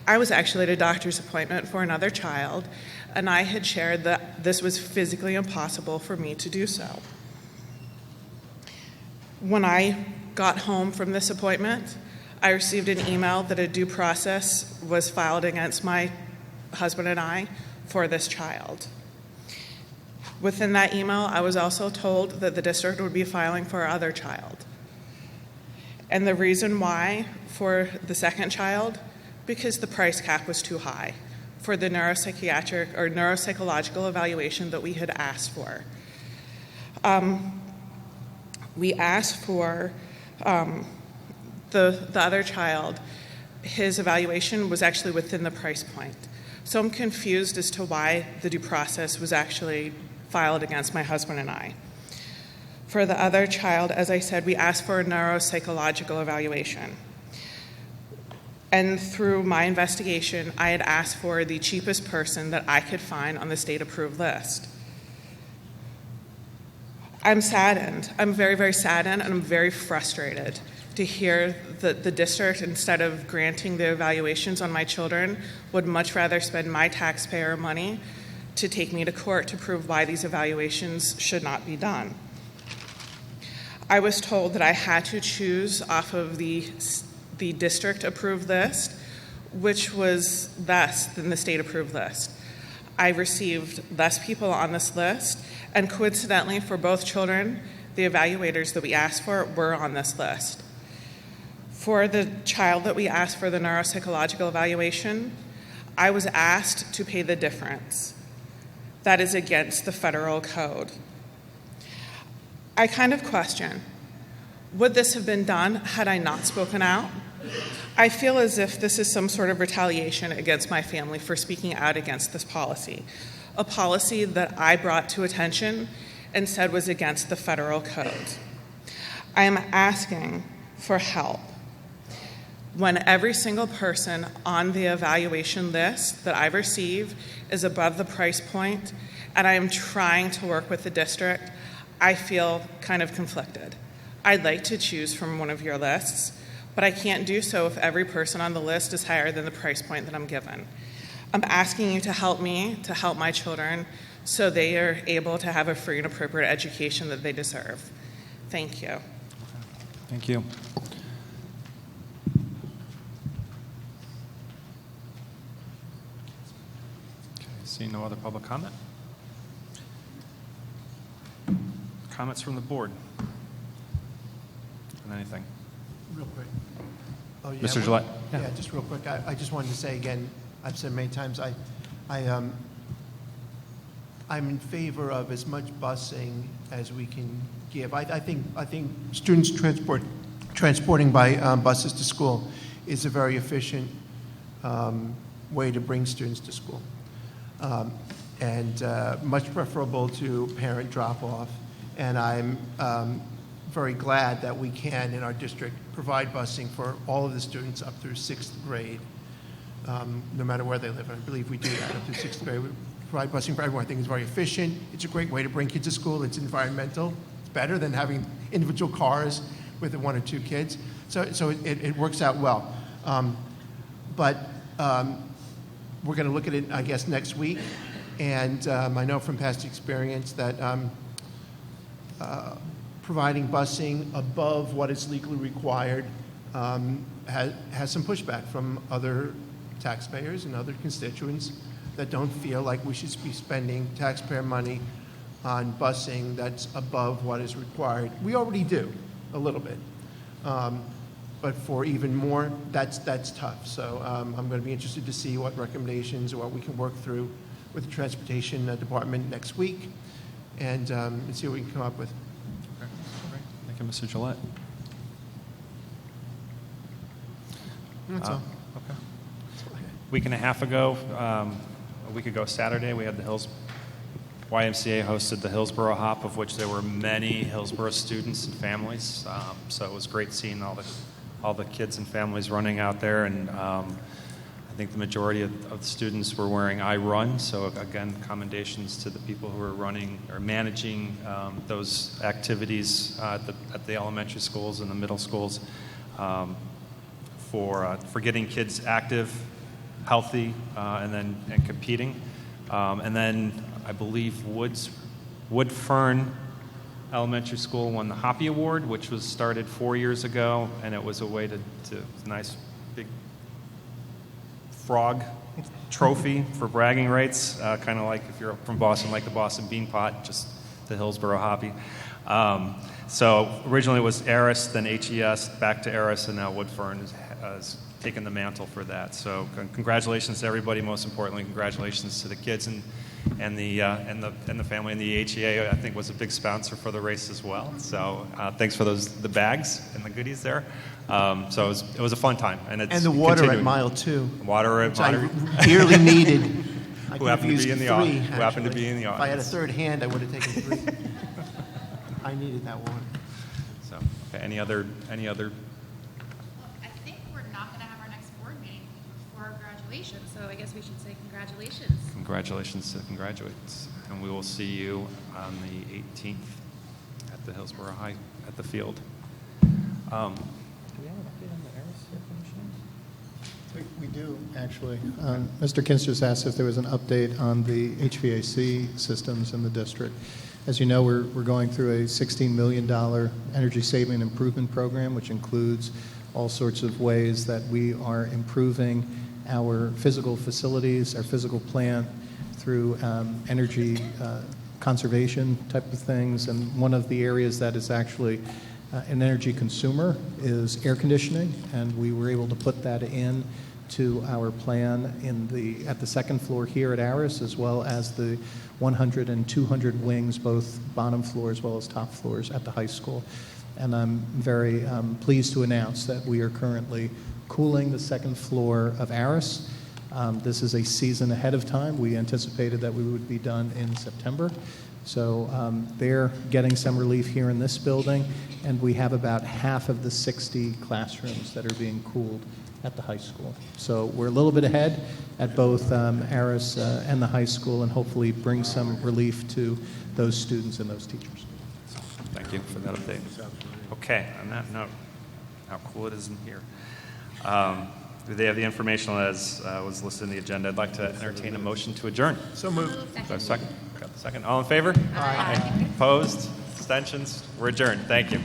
I was actually at a doctor's appointment for another child, and I had shared that this was physically impossible for me to do so. When I got home from this appointment, I received an email that a due process was filed against my husband and I for this child. Within that email, I was also told that the district would be filing for our other child. And the reason why for the second child, because the price cap was too high for the neuropsychiatric or neuropsychological evaluation that we had asked for. We asked for the other child. His evaluation was actually within the price point. So I'm confused as to why the due process was actually filed against my husband and I. For the other child, as I said, we asked for a neuropsychological evaluation. And through my investigation, I had asked for the cheapest person that I could find on the state-approved list. I'm saddened. I'm very, very saddened, and I'm very frustrated to hear that the district, instead of granting the evaluations on my children, would much rather spend my taxpayer money to take me to court to prove why these evaluations should not be done. I was told that I had to choose off of the district-approved list, which was less than the state-approved list. I received less people on this list, and coincidentally, for both children, the evaluators that we asked for were on this list. For the child that we asked for the neuropsychological evaluation, I was asked to pay the difference. That is against the federal code. I kind of question, would this have been done had I not spoken out? I feel as if this is some sort of retaliation against my family for speaking out against this policy, a policy that I brought to attention and said was against the federal code. I am asking for help. When every single person on the evaluation list that I receive is above the price point, and I am trying to work with the district, I feel kind of conflicted. I'd like to choose from one of your lists, but I can't do so if every person on the list is higher than the price point that I'm given. I'm asking you to help me, to help my children, so they are able to have a free and appropriate education that they deserve. Thank you. Thank you. Okay, seeing no other public comment? Comments from the board on anything? Real quick. Oh, yeah, Mr. Gillette? Yeah, just real quick. I just wanted to say again, I've said many times, I'm in favor of as much busing as we can give. I think students transporting by buses to school is a very efficient way to bring students to school, and much preferable to parent drop-off. And I'm very glad that we can, in our district, provide busing for all of the students up through 6th grade. no matter where they live. And I believe we do that up to 6th grade. We provide busing for everyone. I think it's very efficient. It's a great way to bring kids to school. It's environmental. It's better than having individual cars with 1 or 2 kids. So it works out well. But we're going to look at it, I guess, next week. And I know from past experience that providing busing above what is legally required has some pushback from other taxpayers and other constituents that don't feel like we should be spending taxpayer money on busing that's above what is required. We already do, a little bit. But for even more, that's tough. So I'm going to be interested to see what recommendations or what we can work through with the Transportation Department next week and see what we can come up with. Okay. Thank you, Mr. Gillette. That's all. Okay. A week and a half ago, a week ago Saturday, we had the YMCA hosted the Hillsborough Hop, of which there were many Hillsborough students and families. So it was great seeing all the kids and families running out there, and I think the majority of the students were wearing I Run. So again, commendations to the people who are running or managing those activities at the elementary schools and the middle schools for getting kids active, healthy, and competing. And then I believe Wood Fern Elementary School won the Hoppy Award, which was started 4 years ago, and it was a way to nice big frog trophy for bragging rights, kind of like if you're from Boston, like the Boston Bean Pot, just the Hillsborough Hoppy. So originally it was Eris, then HES, back to Eris, and now Wood Fern has taken the mantle for that. So congratulations to everybody. Most importantly, congratulations to the kids and the family. And the HEA, I think, was a big sponsor for the race as well. So thanks for the bags and the goodies there. So it was a fun time, and the water continuing. at mile 2. Water at which mile. I dearly needed. Who happened to be in the audience? Who happened to be in the If I had a audience? third hand, I would have taken 3. I needed that water. So okay, any other? I think we're not going to have our next board meeting before our graduation, so I guess we should say congratulations. Congratulations to the graduates, and we will see you on the 18th at the Hillsborough High at the field. Do we have an update on the Eris air conditioning? We do, actually. Mr. Kinster's asked if there was an update on the HVAC systems in the district. As you know, we're going through a $16 million energy saving improvement program, which includes all sorts of ways that we are improving our physical facilities, our physical plant, through energy conservation type of things. And one of the areas that is actually an energy consumer is air conditioning, and we were able to put that in to our plan at the second floor here at Aris, as well as the 100 and 200 wings, both bottom floor as well as top floors at the high school. And I'm very pleased to announce that we are currently cooling the second floor of Aris. This is a season ahead of time. We anticipated that we would be done in September. So they're getting some relief here in this building, and we have about half of the 60 classrooms that are being cooled at the high school. So we're a little bit ahead at both Aris and the high school, and hopefully bring some relief to those students and those teachers. Thank you for that update. Okay, on that note, how cool it is in here. They have the information as was listed in the agenda. I'd like to entertain a motion to adjourn. So moved. Do I have a second? Got the second. All in favor? Aye. Opposed? Abstentions? We're adjourned. Thank you.